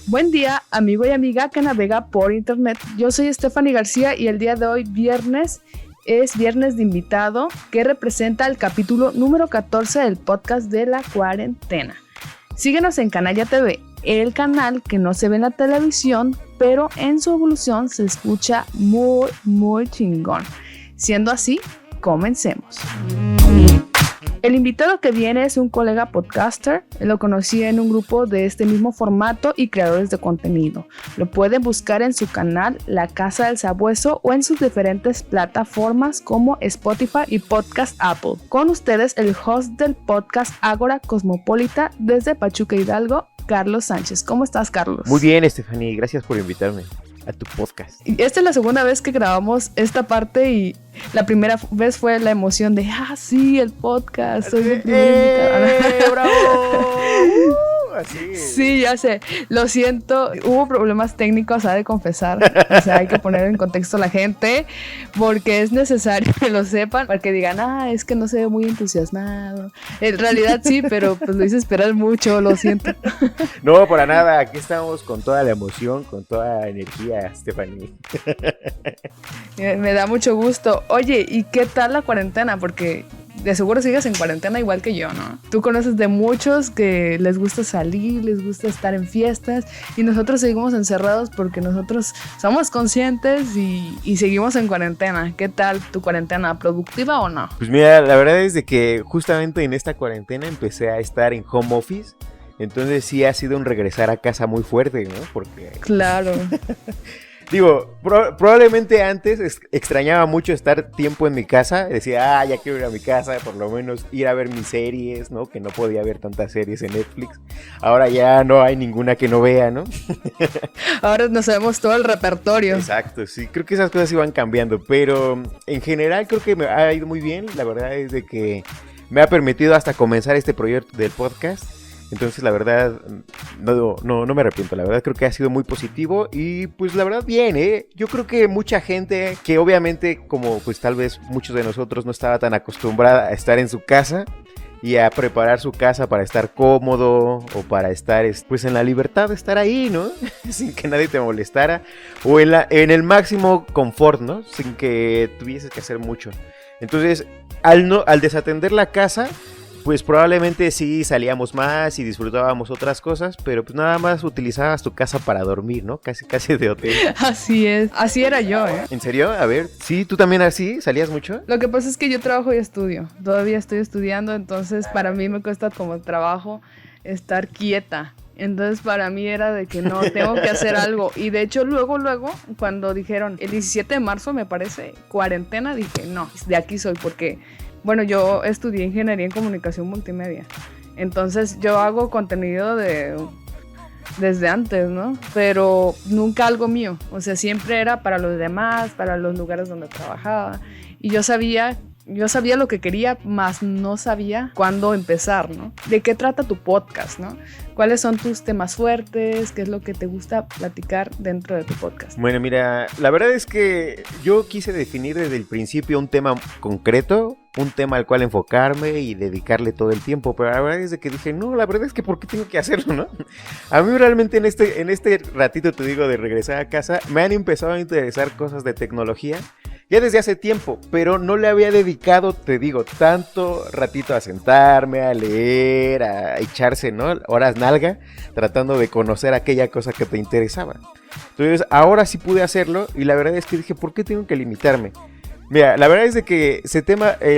Buen día, amigo y amiga que navega por internet. Yo soy Stephanie García y el día de hoy, viernes, es viernes de invitado que representa el capítulo número 14 del podcast de la cuarentena. Síguenos en Canalla TV, el canal que no se ve en la televisión, pero en su evolución se escucha muy chingón. Siendo así, comencemos. El invitado que viene es un colega podcaster. Lo conocí en un grupo de este mismo formato y creadores de contenido. Lo pueden buscar en su canal La Casa del Sabueso o en sus diferentes plataformas como Spotify y Podcast Apple. Con ustedes el host del podcast Ágora Cosmopolita desde Pachuca Hidalgo, Carlos Sánchez. ¿Cómo estás, Carlos? Muy bien, Stephanie. Gracias por invitarme a tu podcast. Esta es la segunda vez que grabamos esta parte y la primera vez fue la emoción de sí, el podcast, soy el primer ¡Bravo! Así. Sí, ya sé, lo siento, hubo problemas técnicos, ha de confesar, o sea, hay que poner en contexto a la gente, porque es necesario que lo sepan, para que digan, es que no se ve muy entusiasmado, en realidad sí, pero pues lo hice esperar mucho, lo siento. No, para nada, aquí estamos con toda la emoción, con toda la energía, Stephanie. Me da mucho gusto. Oye, ¿y qué tal la cuarentena? Porque de seguro sigues en cuarentena igual que yo, ¿no? Tú conoces de muchos que les gusta salir, les gusta estar en fiestas y nosotros seguimos encerrados porque nosotros somos conscientes y seguimos en cuarentena. ¿Qué tal tu cuarentena? ¿Productiva o no? Pues mira, la verdad es de que justamente en esta cuarentena empecé a estar en home office, entonces sí ha sido un regresar a casa muy fuerte, ¿no? Porque... Claro. Digo, probablemente antes extrañaba mucho estar tiempo en mi casa. Decía, ya quiero ir a mi casa, por lo menos ir a ver mis series, ¿no? Que no podía ver tantas series en Netflix. Ahora ya no hay ninguna que no vea, ¿no? Ahora nos sabemos todo el repertorio. Exacto, sí. Creo que esas cosas iban cambiando. Pero en general creo que me ha ido muy bien. La verdad es de que me ha permitido hasta comenzar este proyecto del podcast. Entonces la verdad no me arrepiento, la verdad creo que ha sido muy positivo y pues la verdad bien, yo creo que mucha gente que obviamente como pues tal vez muchos de nosotros no estaba tan acostumbrada a estar en su casa y a preparar su casa para estar cómodo o para estar pues en la libertad de estar ahí, ¿no? Sin que nadie te molestara o en el máximo confort, ¿no? Sin que tuvieses que hacer mucho. Entonces al desatender la casa, pues probablemente sí salíamos más y disfrutábamos otras cosas, pero pues nada más utilizabas tu casa para dormir, ¿no? Casi de hotel. Así es, así era yo, ¿En serio? A ver, ¿sí? ¿Tú también así? ¿Salías mucho? Lo que pasa es que yo trabajo y estudio, todavía estoy estudiando, entonces para mí me cuesta como trabajo estar quieta. Entonces para mí era de que no, tengo que hacer algo. Y de hecho luego, cuando dijeron el 17 de marzo me parece, cuarentena, dije no, de aquí soy porque... Bueno, yo estudié ingeniería en comunicación multimedia, entonces yo hago contenido desde antes, ¿no? Pero nunca algo mío, o sea, siempre era para los demás, para los lugares donde trabajaba, y yo sabía lo que quería, más no sabía cuándo empezar, ¿no? ¿De qué trata tu podcast, no? ¿Cuáles son tus temas fuertes? ¿Qué es lo que te gusta platicar dentro de tu podcast? Bueno, mira, la verdad es que yo quise definir desde el principio un tema concreto, un tema al cual enfocarme y dedicarle todo el tiempo, pero la verdad es de que dije, no, la verdad es que ¿por qué tengo que hacerlo, no? A mí realmente en este ratito, te digo, de regresar a casa, me han empezado a interesar cosas de tecnología, ya desde hace tiempo, pero no le había dedicado, te digo, tanto ratito a sentarme, a leer, a echarse, ¿no? Horas nalga, tratando de conocer aquella cosa que te interesaba. Entonces, ahora sí pude hacerlo y la verdad es que dije, ¿por qué tengo que limitarme? Mira, la verdad es de que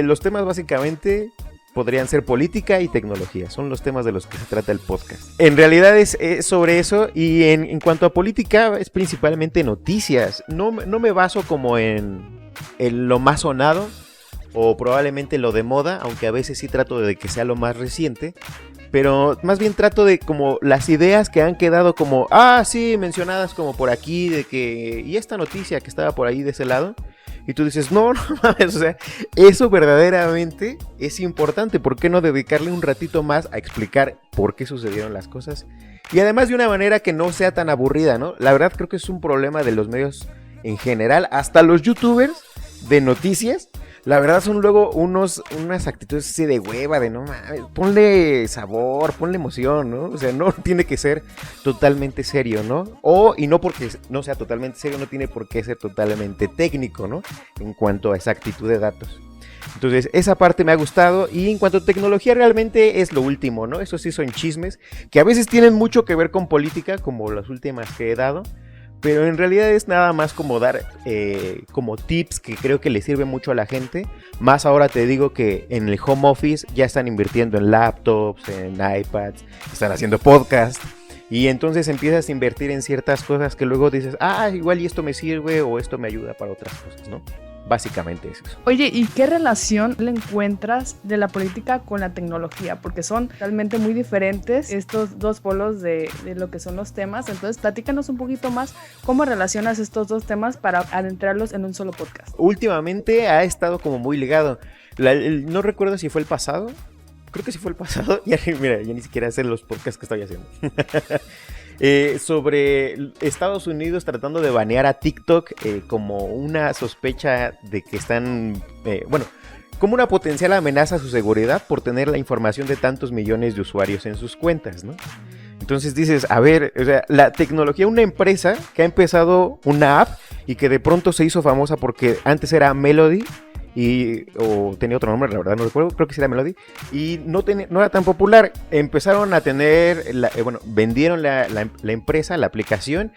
los temas básicamente podrían ser política y tecnología. Son los temas de los que se trata el podcast. En realidad es sobre eso y en cuanto a política es principalmente noticias. No me baso como en lo más sonado o probablemente lo de moda, aunque a veces sí trato de que sea lo más reciente. Pero más bien trato de como las ideas que han quedado como, sí, mencionadas como por aquí, de que, y esta noticia que estaba por ahí de ese lado. Y tú dices, no mames, o sea, eso verdaderamente es importante. ¿Por qué no dedicarle un ratito más a explicar por qué sucedieron las cosas? Y además de una manera que no sea tan aburrida, ¿no? La verdad creo que es un problema de los medios en general. Hasta los youtubers de noticias la verdad son luego unas actitudes así de hueva, de no mames, ponle sabor, ponle emoción, ¿no? O sea, no tiene que ser totalmente serio, ¿no? Y no porque no sea totalmente serio, no tiene por qué ser totalmente técnico, ¿no? En cuanto a esa actitud de datos. Entonces, esa parte me ha gustado. Y en cuanto a tecnología, realmente es lo último, ¿no? Eso sí son chismes, que a veces tienen mucho que ver con política, como las últimas que he dado. Pero en realidad es nada más como dar como tips que creo que le sirve mucho a la gente. Más ahora te digo que en el home office ya están invirtiendo en laptops, en iPads, están haciendo podcasts. Y entonces empiezas a invertir en ciertas cosas que luego dices, igual y esto me sirve o esto me ayuda para otras cosas, ¿no? Básicamente es eso. Oye, ¿y qué relación le encuentras de la política con la tecnología? Porque son realmente muy diferentes estos dos polos de lo que son los temas. Entonces, platícanos un poquito más cómo relacionas estos dos temas para adentrarlos en un solo podcast. Últimamente ha estado como muy ligado. No recuerdo si fue el pasado. Creo que sí fue el pasado. Mira, ya ni siquiera sé los podcasts que estoy haciendo. Sobre Estados Unidos tratando de banear a TikTok como una sospecha de que están, como una potencial amenaza a su seguridad por tener la información de tantos millones de usuarios en sus cuentas, ¿no? Entonces dices, a ver, o sea, la tecnología, una empresa que ha empezado una app y que de pronto se hizo famosa porque antes era Melody, o tenía otro nombre, la verdad no recuerdo, creo que sí era Melody, y no era tan popular. Empezaron a tener, vendieron la empresa, la aplicación,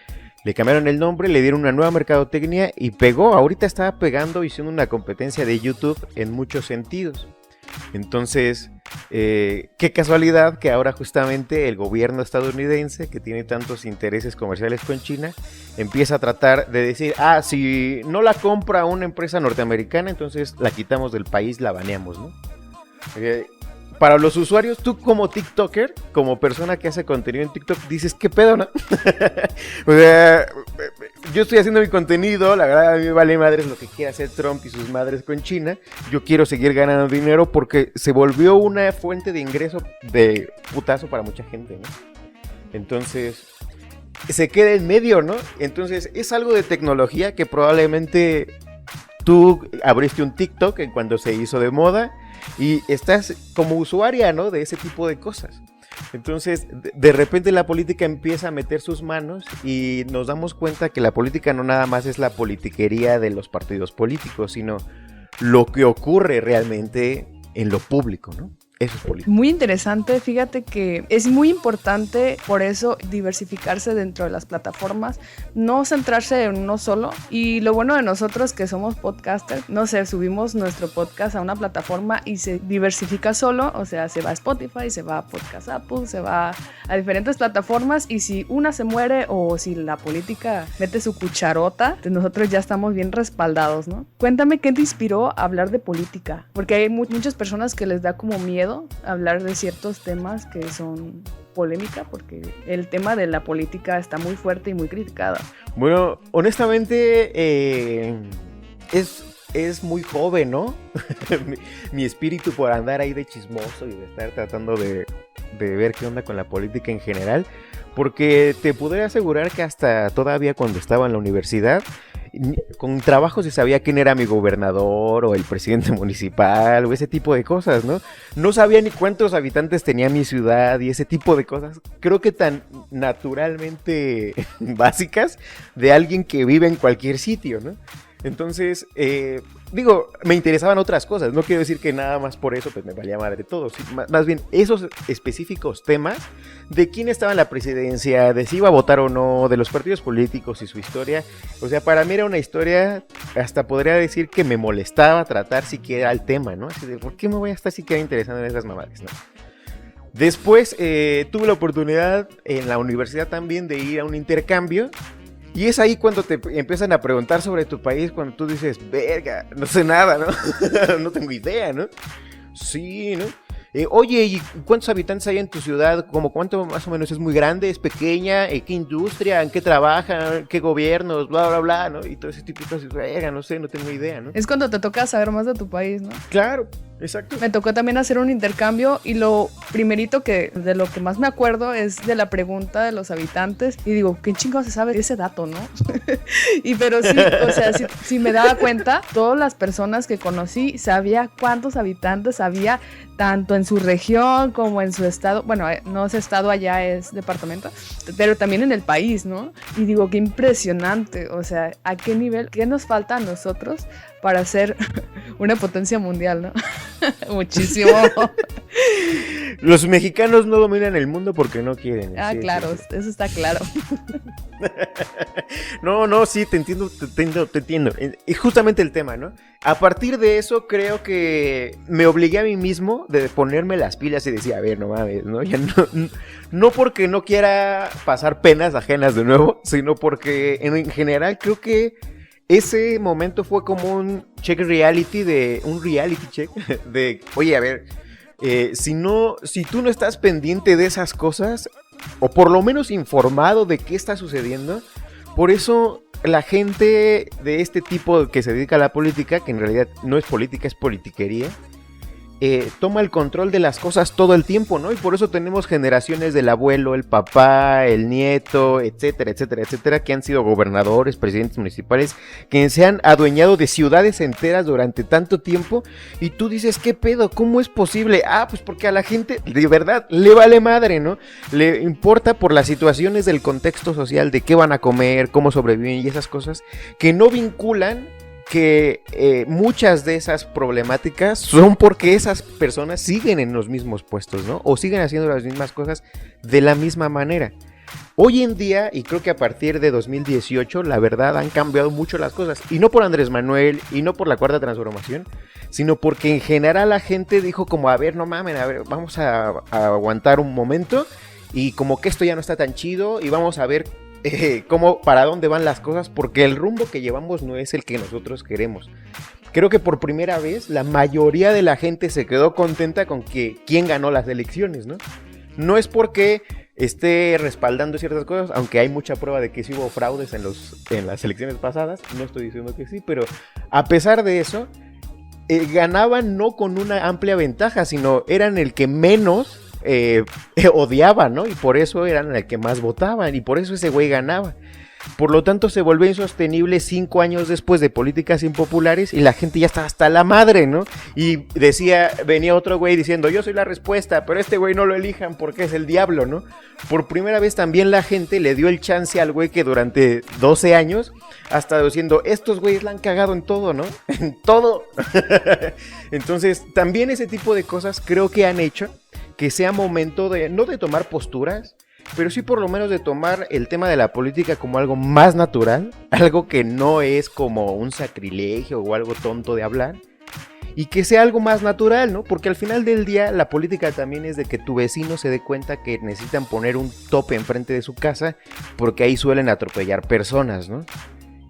le cambiaron el nombre, le dieron una nueva mercadotecnia y pegó. Ahorita está pegando y siendo una competencia de YouTube en muchos sentidos. Entonces, qué casualidad que ahora justamente el gobierno estadounidense, que tiene tantos intereses comerciales con China, empieza a tratar de decir, si no la compra una empresa norteamericana, entonces la quitamos del país, la baneamos, ¿no? Para los usuarios, tú como TikToker, como persona que hace contenido en TikTok, dices, ¿qué pedo, no? O sea, yo estoy haciendo mi contenido, la verdad a mí me vale madres lo que quiera hacer Trump y sus madres con China. Yo quiero seguir ganando dinero porque se volvió una fuente de ingreso de putazo para mucha gente, ¿no? Entonces, se queda en medio, ¿no? Entonces, es algo de tecnología que probablemente tú abriste un TikTok en cuando se hizo de moda y estás como usuaria, ¿no? De ese tipo de cosas. Entonces, de repente la política empieza a meter sus manos y nos damos cuenta que la política no nada más es la politiquería de los partidos políticos, sino lo que ocurre realmente en lo público, ¿no? Eso es política. Muy interesante, fíjate que es muy importante por eso diversificarse dentro de las plataformas, no centrarse en uno solo. Y lo bueno de nosotros que somos podcasters, no sé, subimos nuestro podcast a una plataforma y se diversifica solo, o sea, se va a Spotify, se va a Podcast Apple, se va a diferentes plataformas y si una se muere o si la política mete su cucharota, pues nosotros ya estamos bien respaldados, ¿no? Cuéntame qué te inspiró a hablar de política, porque hay muchas personas que les da como miedo hablar de ciertos temas que son polémica, porque el tema de la política está muy fuerte y muy criticada. Bueno, honestamente es muy joven, ¿no? mi espíritu por andar ahí de chismoso y de estar tratando de ver qué onda con la política en general, porque te podría asegurar que hasta todavía cuando estaba en la universidad, con trabajo se sabía quién era mi gobernador o el presidente municipal o ese tipo de cosas, ¿no? No sabía ni cuántos habitantes tenía mi ciudad y ese tipo de cosas, creo que tan naturalmente básicas de alguien que vive en cualquier sitio, ¿no? Entonces, me interesaban otras cosas, no quiero decir que nada más por eso pues me valía madre todo, sí, más bien esos específicos temas de quién estaba en la presidencia, de si iba a votar o no, de los partidos políticos y su historia, o sea, para mí era una historia, hasta podría decir que me molestaba tratar siquiera el tema, ¿no? Así de, ¿por qué me voy a estar siquiera interesando en esas mamadas, no? Después tuve la oportunidad en la universidad también de ir a un intercambio. Y es ahí cuando te empiezan a preguntar sobre tu país, cuando tú dices, verga, no sé nada, ¿no? No tengo idea, ¿no? Sí, ¿no? Oye, ¿y cuántos habitantes hay en tu ciudad? ¿Cómo cuánto más o menos? ¿Es muy grande? ¿Es pequeña? ¿Qué industria? ¿En qué trabajan? ¿Qué gobiernos? Bla, bla, bla, ¿no? Y todo ese tipo de cosas, verga, no sé, no tengo idea, ¿no? Es cuando te toca saber más de tu país, ¿no? Claro, Exacto. Me tocó también hacer un intercambio y lo primerito de lo que más me acuerdo es de la pregunta de los habitantes y digo, ¿qué chingados se sabe de ese dato, no? Pero sí, o sea, si me daba cuenta, todas las personas que conocí sabía cuántos habitantes había tanto en su región como en su estado, bueno, no es estado, allá es departamento, pero también en el país, ¿no? Y digo, qué impresionante, o sea, ¿a qué nivel, qué nos falta a nosotros para ser una potencia mundial, ¿no? Muchísimo. Los mexicanos no dominan el mundo porque no quieren. Sí, claro, sí. Eso está claro. No, sí, te entiendo. Y justamente el tema, ¿no? A partir de eso creo que me obligué a mí mismo de ponerme las pilas y decir, a ver, no mames, ¿no? Ya no porque no quiera pasar penas ajenas de nuevo, sino porque en general creo que ese momento fue como un reality check de, oye, a ver, si tú no estás pendiente de esas cosas, o por lo menos informado de qué está sucediendo, por eso la gente de este tipo que se dedica a la política, que en realidad no es política, es politiquería, toma el control de las cosas todo el tiempo, ¿no? Y por eso tenemos generaciones del abuelo, el papá, el nieto, etcétera, etcétera, etcétera, que han sido gobernadores, presidentes municipales, que se han adueñado de ciudades enteras durante tanto tiempo, y tú dices, ¿qué pedo? ¿Cómo es posible? Pues porque a la gente de verdad le vale madre, ¿no? Le importa por las situaciones del contexto social, de qué van a comer, cómo sobreviven y esas cosas, que no vinculan que muchas de esas problemáticas son porque esas personas siguen en los mismos puestos, ¿no? O siguen haciendo las mismas cosas de la misma manera. Hoy en día, y creo que a partir de 2018, la verdad han cambiado mucho las cosas. Y no por Andrés Manuel, y no por la Cuarta Transformación, sino porque en general la gente dijo como, a ver, no mamen, a ver, vamos a aguantar un momento, y como que esto ya no está tan chido, y vamos a ver para dónde van las cosas, porque el rumbo que llevamos no es el que nosotros queremos. Creo que por primera vez la mayoría de la gente se quedó contenta con quién ganó las elecciones, ¿no? No es porque esté respaldando ciertas cosas, aunque hay mucha prueba de que sí hubo fraudes en las elecciones pasadas, no estoy diciendo que sí, pero a pesar de eso, ganaban no con una amplia ventaja, sino eran el que menos odiaban, ¿no? Y por eso eran el que más votaban, y por eso ese güey ganaba. Por lo tanto, se volvió insostenible 5 años después de políticas impopulares, y la gente ya estaba hasta la madre, ¿no? Y venía otro güey diciendo, yo soy la respuesta, pero este güey no lo elijan porque es el diablo, ¿no? Por primera vez también la gente le dio el chance al güey que durante 12 años ha estado diciendo, estos güeyes la han cagado en todo, ¿no? En todo. Entonces, también ese tipo de cosas creo que han hecho que sea momento no de tomar posturas, pero sí por lo menos de tomar el tema de la política como algo más natural, algo que no es como un sacrilegio o algo tonto de hablar, y que sea algo más natural, ¿no? Porque al final del día la política también es de que tu vecino se dé cuenta que necesitan poner un tope enfrente de su casa, porque ahí suelen atropellar personas, ¿no?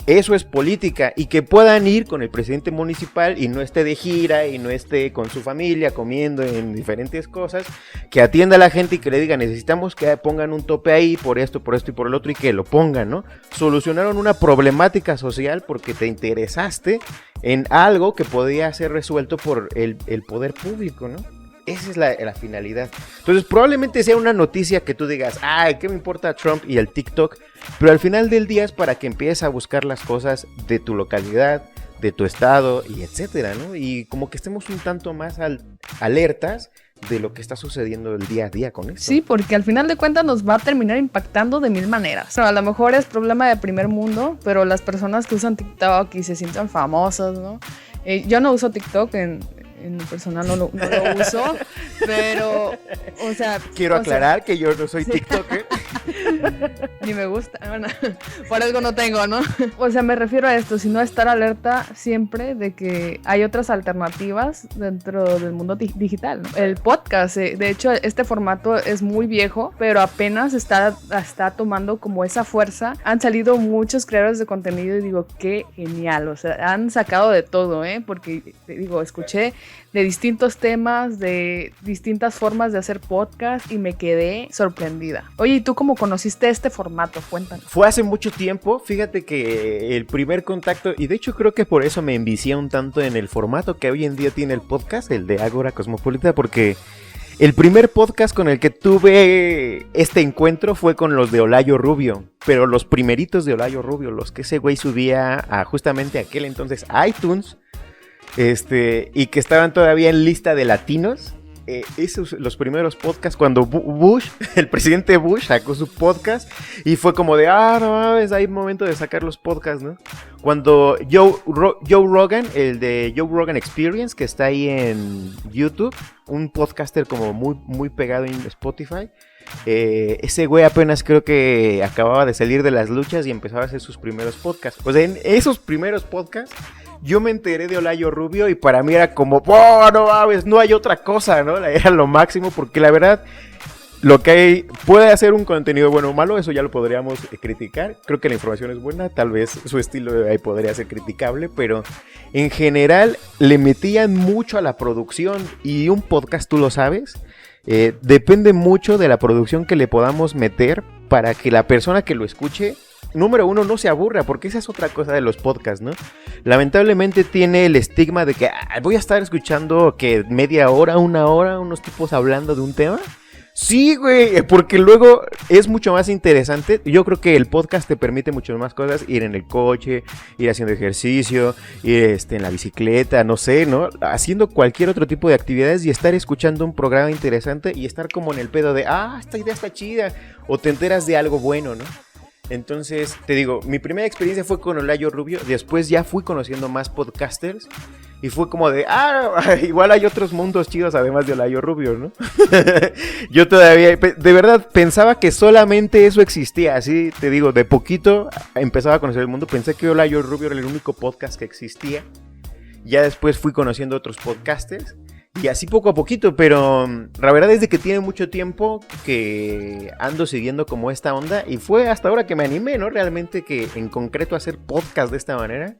Eso es política, y que puedan ir con el presidente municipal y no esté de gira y no esté con su familia comiendo en diferentes cosas, que atienda a la gente y que le diga, necesitamos que pongan un tope ahí por esto y por el otro, y que lo pongan, ¿no? Solucionaron una problemática social porque te interesaste en algo que podía ser resuelto por el poder público, ¿no? Esa es la finalidad. Entonces probablemente sea una noticia que tú digas, ay, ¿qué me importa Trump y el TikTok? Pero al final del día es para que empieces a buscar las cosas de tu localidad, de tu estado y etcétera, ¿no? Y como que estemos un tanto más alertas de lo que está sucediendo el día a día con esto. Sí, porque al final de cuentas nos va a terminar impactando de 1000 maneras. Bueno, a lo mejor es problema de primer mundo, pero las personas que usan TikTok y se sienten famosas, ¿no? Yo no uso TikTok en lo personal no lo uso, pero, o sea... Quiero aclarar que yo no soy TikToker. Ni me gusta, bueno, por algo no tengo, ¿no? O sea, me refiero a esto, sino a estar alerta siempre de que hay otras alternativas dentro del mundo digital, ¿no? El podcast, de hecho, este formato es muy viejo, pero apenas está tomando como esa fuerza. Han salido muchos creadores de contenido y digo, qué genial, o sea, han sacado de todo, porque, digo, escuché de distintos temas, de distintas formas de hacer podcast y me quedé sorprendida. Oye, ¿y tú cómo conociste este formato? Cuéntanos. Fue hace mucho tiempo, fíjate que el primer contacto, y de hecho creo que por eso me envicié un tanto en el formato que hoy en día tiene el podcast, el de Ágora Cosmopolita, porque el primer podcast con el que tuve este encuentro fue con los de Olayo Rubio, pero los primeritos de Olayo Rubio, los que ese güey subía a justamente aquel entonces iTunes, y que estaban todavía en lista de latinos. Esos los primeros podcasts cuando Bush, el presidente Bush, sacó su podcast y fue como de, no mames, hay momento de sacar los podcasts, ¿no? Cuando Joe Rogan, el de Joe Rogan Experience, que está ahí en YouTube, un podcaster como muy, muy pegado en Spotify, ese güey apenas creo que acababa de salir de las luchas y empezaba a hacer sus primeros podcasts. O sea, en esos primeros podcasts yo me enteré de Olayo Rubio y para mí era como, no mames, no hay otra cosa, ¿no? Era lo máximo, porque la verdad, lo que hay, puede hacer un contenido bueno o malo, eso ya lo podríamos criticar. Creo que la información es buena, tal vez su estilo de ahí podría ser criticable, pero en general le metían mucho a la producción, y un podcast, tú lo sabes, depende mucho de la producción que le podamos meter para que la persona que lo escuche, número uno, no se aburra, porque esa es otra cosa de los podcasts, ¿no? Lamentablemente tiene el estigma de que voy a estar escuchando que media hora, una hora, unos tipos hablando de un tema. Sí, güey, porque luego es mucho más interesante. Yo creo que el podcast te permite muchas más cosas, ir en el coche, ir haciendo ejercicio, ir en la bicicleta, no sé, ¿no? Haciendo cualquier otro tipo de actividades y estar escuchando un programa interesante y estar como en el pedo de, esta idea está chida, o te enteras de algo bueno, ¿no? Entonces, te digo, mi primera experiencia fue con Olayo Rubio, después ya fui conociendo más podcasters y fue como de, igual hay otros mundos chidos además de Olayo Rubio, ¿no? Yo todavía, de verdad, pensaba que solamente eso existía, así te digo, de poquito empezaba a conocer el mundo, pensé que Olayo Rubio era el único podcast que existía, ya después fui conociendo otros podcasters. Y así poco a poquito, pero la verdad es de que tiene mucho tiempo que ando siguiendo como esta onda y fue hasta ahora que me animé, ¿no? Realmente que en concreto hacer podcast de esta manera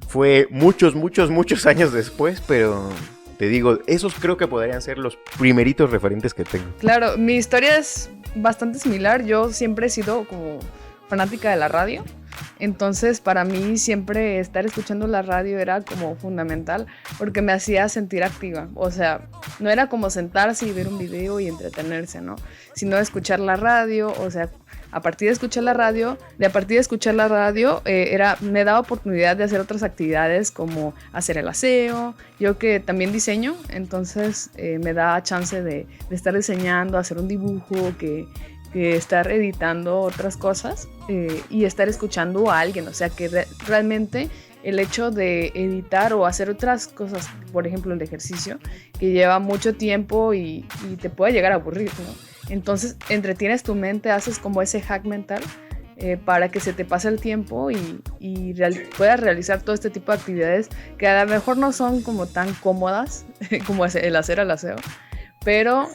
fue muchos años después, pero te digo, esos creo que podrían ser los primeritos referentes que tengo. Claro, mi historia es bastante similar, yo siempre he sido como fanática de la radio. Entonces para mí siempre estar escuchando la radio era como fundamental porque me hacía sentir activa, o sea, no era como sentarse y ver un video y entretenerse, ¿no? Sino escuchar la radio, o sea, a partir de escuchar la radio, me daba oportunidad de hacer otras actividades como hacer el aseo, yo que también diseño, entonces me da chance de estar diseñando, hacer un dibujo, que estar editando otras cosas y estar escuchando a alguien, o sea que realmente el hecho de editar o hacer otras cosas, por ejemplo el ejercicio, que lleva mucho tiempo y te puede llegar a aburrir, ¿no? Entonces entretienes tu mente, haces como ese hack mental para que se te pase el tiempo y puedas realizar todo este tipo de actividades que a lo mejor no son como tan cómodas como el hacer el aseo, pero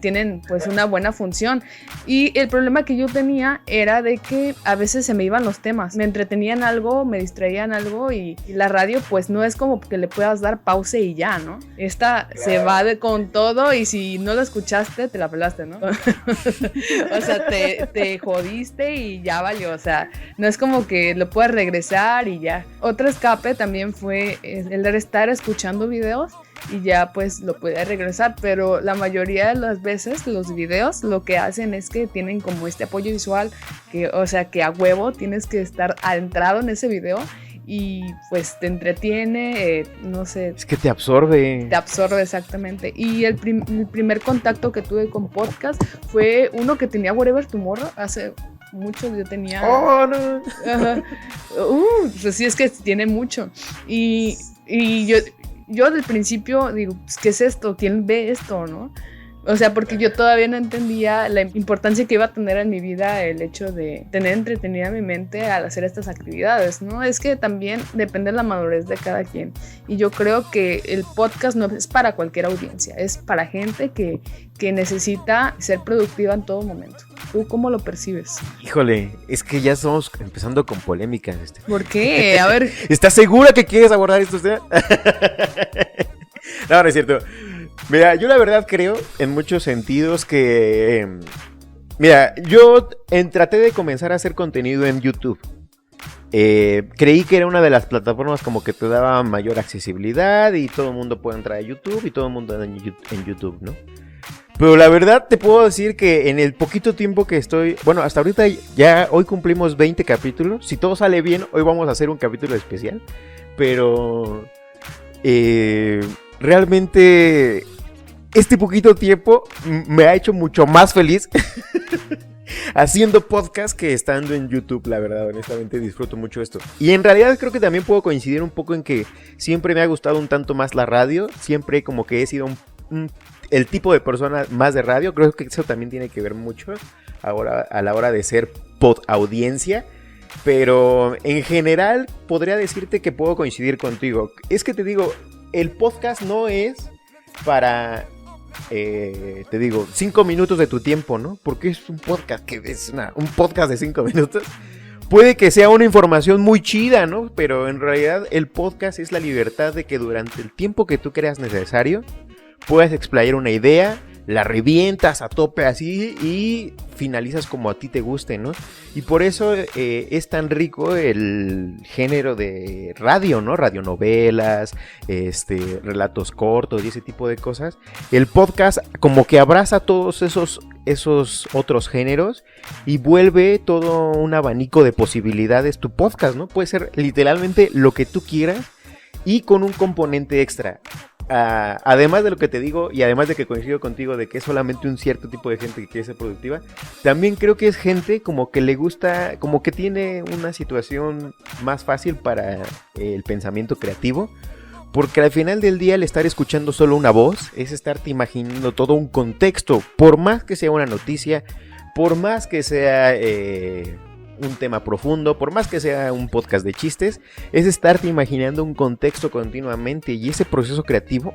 tienen pues una buena función. Y el problema que yo tenía era de que a veces se me iban los temas, me entretenían algo, me distraían algo y la radio pues no es como que le puedas dar pause y ya, ¿no? Esta se va con todo y si no lo escuchaste te la pelaste, ¿no? O sea, te jodiste y ya valió, o sea, no es como que lo puedas regresar y ya. Otro escape también fue el de estar escuchando videos y ya pues lo podía regresar, pero la mayoría de las veces los videos lo que hacen es que tienen como este apoyo visual, que, o sea, que a huevo tienes que estar adentrado en ese video y pues te entretiene, no sé. Es que te absorbe. Te absorbe, exactamente. Y el primer contacto que tuve con podcast fue uno que tenía Whatever Tomorrow, hace muchos, yo tenía... ¡Oh, no! Pues sí, es que tiene mucho. Y yo del principio digo, pues, ¿qué es esto? ¿Quién ve esto, no? O sea, porque yo todavía no entendía la importancia que iba a tener en mi vida el hecho de tener entretenida mi mente al hacer estas actividades, ¿no? Es que también depende de la madurez de cada quien. Y yo creo que el podcast no es para cualquier audiencia, es para gente que necesita ser productiva en todo momento. ¿Tú cómo lo percibes? Híjole, es que ya estamos empezando con polémicas. ¿Por qué? A ver. ¿Estás segura que quieres abordar estos temas? No, no es cierto. Mira, yo la verdad creo en muchos sentidos que... Mira, yo traté de comenzar a hacer contenido en YouTube. Creí que era una de las plataformas como que te daba mayor accesibilidad y todo el mundo puede entrar a YouTube y todo el mundo en YouTube, ¿no? Pero la verdad te puedo decir que en el poquito tiempo que estoy... Bueno, hasta ahorita ya hoy cumplimos 20 capítulos. Si todo sale bien, hoy vamos a hacer un capítulo especial. Pero... realmente... Este poquito tiempo me ha hecho mucho más feliz haciendo podcast que estando en YouTube, la verdad, honestamente disfruto mucho esto. Y en realidad creo que también puedo coincidir un poco en que siempre me ha gustado un tanto más la radio, siempre como que he sido el tipo de persona más de radio, creo que eso también tiene que ver mucho ahora a la hora de ser pod audiencia. Pero en general podría decirte que puedo coincidir contigo. Es que te digo, el podcast no es para... te digo, 5 minutos de tu tiempo, ¿no? Porque es un podcast que es un podcast de 5 minutos. Puede que sea una información muy chida, ¿no? Pero en realidad el podcast es la libertad de que durante el tiempo que tú creas necesario puedas explayar una idea, la revientas a tope así y finalizas como a ti te guste, ¿no? Y por eso es tan rico el género de radio, ¿no? Radionovelas, relatos cortos y ese tipo de cosas. El podcast como que abraza todos esos otros géneros y vuelve todo un abanico de posibilidades tu podcast, ¿no? Puede ser literalmente lo que tú quieras y con un componente extra. Además de lo que te digo y además de que coincido contigo de que es solamente un cierto tipo de gente que quiere ser productiva, también creo que es gente como que le gusta, como que tiene una situación más fácil para el pensamiento creativo, porque al final del día el estar escuchando solo una voz es estarte imaginando todo un contexto, por más que sea una noticia, por más que sea... un tema profundo, por más que sea un podcast de chistes, es estarte imaginando un contexto continuamente y ese proceso creativo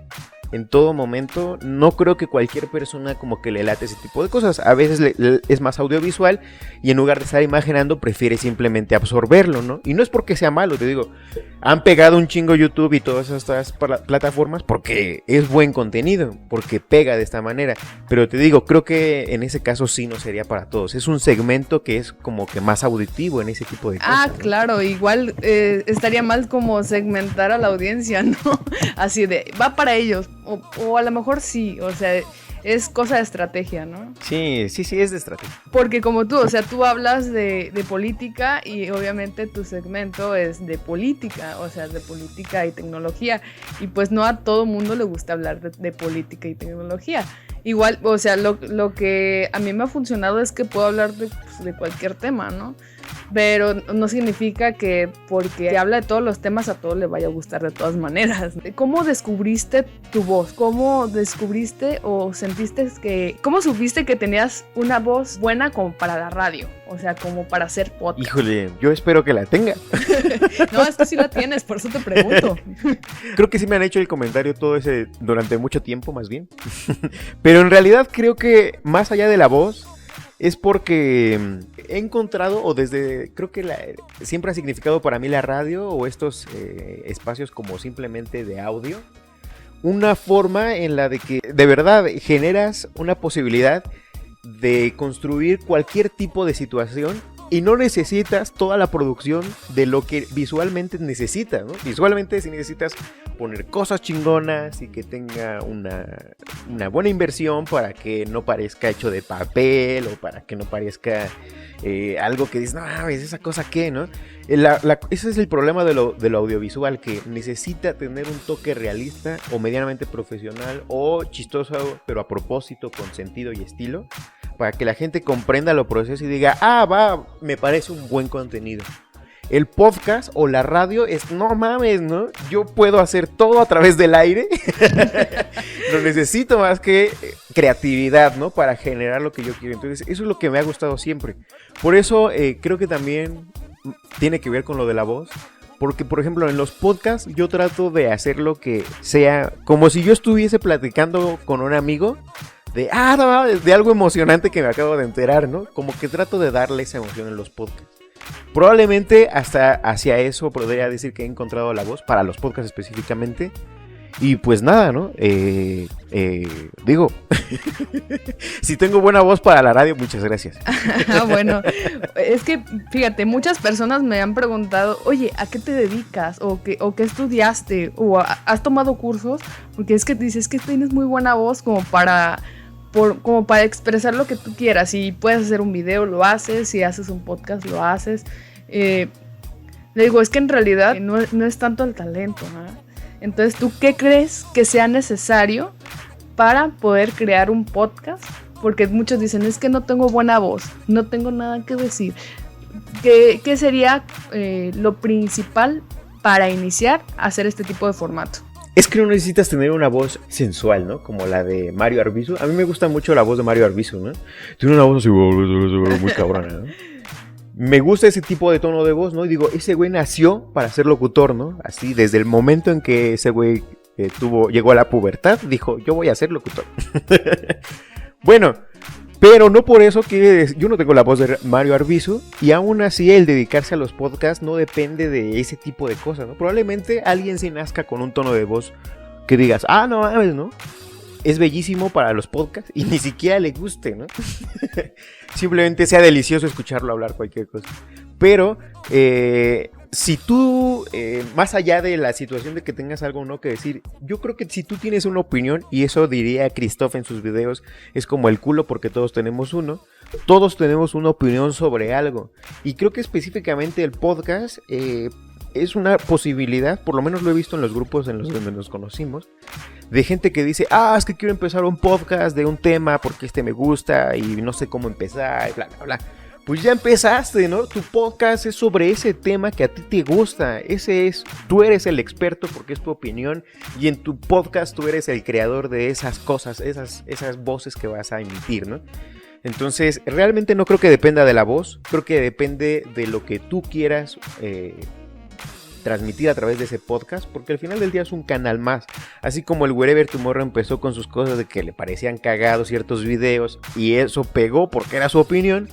en todo momento, no creo que cualquier persona como que le late ese tipo de cosas. A veces es más audiovisual y en lugar de estar imaginando prefiere simplemente absorberlo, ¿no? Y no es porque sea malo, te digo, han pegado un chingo YouTube y todas estas plataformas porque es buen contenido, porque pega de esta manera, pero te digo, creo que en ese caso sí no sería para todos, es un segmento que es como que más auditivo en ese tipo de cosas. Ah, ¿no? Claro, igual estaría mal como segmentar a la audiencia, ¿no? Así de, va para ellos. O a lo mejor sí, o sea, es cosa de estrategia, ¿no? Sí, es de estrategia. Porque como tú, o sea, tú hablas de política y obviamente tu segmento es de política, o sea, de política y tecnología. Y pues no a todo mundo le gusta hablar de política y tecnología. Igual, o sea, lo que a mí me ha funcionado es que puedo hablar de cualquier tema, ¿no? Pero no significa que porque habla de todos los temas a todos le vaya a gustar de todas maneras. ¿Cómo descubriste tu voz? ¿Cómo descubriste o sentiste cómo supiste que tenías una voz buena como para la radio? O sea, como para hacer podcast. Híjole, yo espero que la tenga. No, es que sí la tienes, por eso te pregunto. Creo que sí me han hecho el comentario todo ese durante mucho tiempo, más bien. Pero en realidad creo que más allá de la voz, es porque he encontrado, o creo que siempre ha significado para mí la radio o estos espacios como simplemente de audio, una forma en la de que de verdad generas una posibilidad de construir cualquier tipo de situación y no necesitas toda la producción de lo que visualmente necesitas, ¿no? Visualmente si necesitas poner cosas chingonas y que tenga una buena inversión para que no parezca hecho de papel o para que no parezca algo que dices, no, esa cosa qué, ¿no? Ese es el problema de lo audiovisual, que necesita tener un toque realista o medianamente profesional o chistoso, pero a propósito, con sentido y estilo, para que la gente comprenda lo proceso y diga, me parece un buen contenido. El podcast o la radio es, no mames, ¿no? Yo puedo hacer todo a través del aire. No necesito más que creatividad, ¿no? Para generar lo que yo quiero. Entonces, eso es lo que me ha gustado siempre. Por eso creo que también tiene que ver con lo de la voz. Porque, por ejemplo, en los podcasts yo trato de hacer lo que sea como si yo estuviese platicando con un amigo de algo emocionante que me acabo de enterar, ¿no? Como que trato de darle esa emoción en los podcasts. Probablemente hasta hacia eso podría decir que he encontrado la voz, para los podcasts específicamente. Y pues nada, ¿no? Digo, si tengo buena voz para la radio, muchas gracias. Bueno, es que fíjate, muchas personas me han preguntado, oye, ¿a qué te dedicas? ¿O qué estudiaste? ¿O has tomado cursos? Porque es que dices que tienes muy buena voz como para expresar lo que tú quieras. Si puedes hacer un video, lo haces. Si haces un podcast, lo haces. Le digo, es que en realidad no es tanto el talento, ¿no? Entonces, ¿tú qué crees que sea necesario para poder crear un podcast? Porque muchos dicen, es que no tengo buena voz, no tengo nada que decir. ¿Qué sería lo principal para iniciar a hacer este tipo de formato? Es que no necesitas tener una voz sensual, ¿no? Como la de Mario Arbizu. A mí me gusta mucho la voz de Mario Arbizu, ¿no? Tiene una voz así muy cabrona, ¿no? Me gusta ese tipo de tono de voz, ¿no? Y digo, ese güey nació para ser locutor, ¿no? Así, desde el momento en que ese güey llegó a la pubertad, dijo, yo voy a ser locutor. Bueno, pero no por eso yo no tengo la voz de Mario Arbizu, y aún así el dedicarse a los podcasts no depende de ese tipo de cosas, ¿no? Probablemente alguien se nazca con un tono de voz que digas, no mames, ¿no? Es bellísimo para los podcasts y ni siquiera le guste, ¿no? Simplemente sea delicioso escucharlo hablar cualquier cosa. Pero si tú, más allá de la situación de que tengas algo o no que decir, yo creo que si tú tienes una opinión, y eso diría Christoph en sus videos, es como el culo porque todos tenemos uno. Todos tenemos una opinión sobre algo. Y creo que específicamente el podcast es una posibilidad, por lo menos lo he visto en los grupos en los donde nos conocimos, de gente que dice, es que quiero empezar un podcast de un tema porque me gusta y no sé cómo empezar, y bla, bla, bla. Pues ya empezaste, ¿no? Tu podcast es sobre ese tema que a ti te gusta. Tú eres el experto porque es tu opinión, y en tu podcast tú eres el creador de esas cosas, esas voces que vas a emitir, ¿no? Entonces, realmente no creo que dependa de la voz, creo que depende de lo que tú quieras transmitir a través de ese podcast, porque al final del día es un canal más. Así como el Wherever Tomorrow empezó con sus cosas de que le parecían cagados ciertos videos y eso pegó porque era su opinión.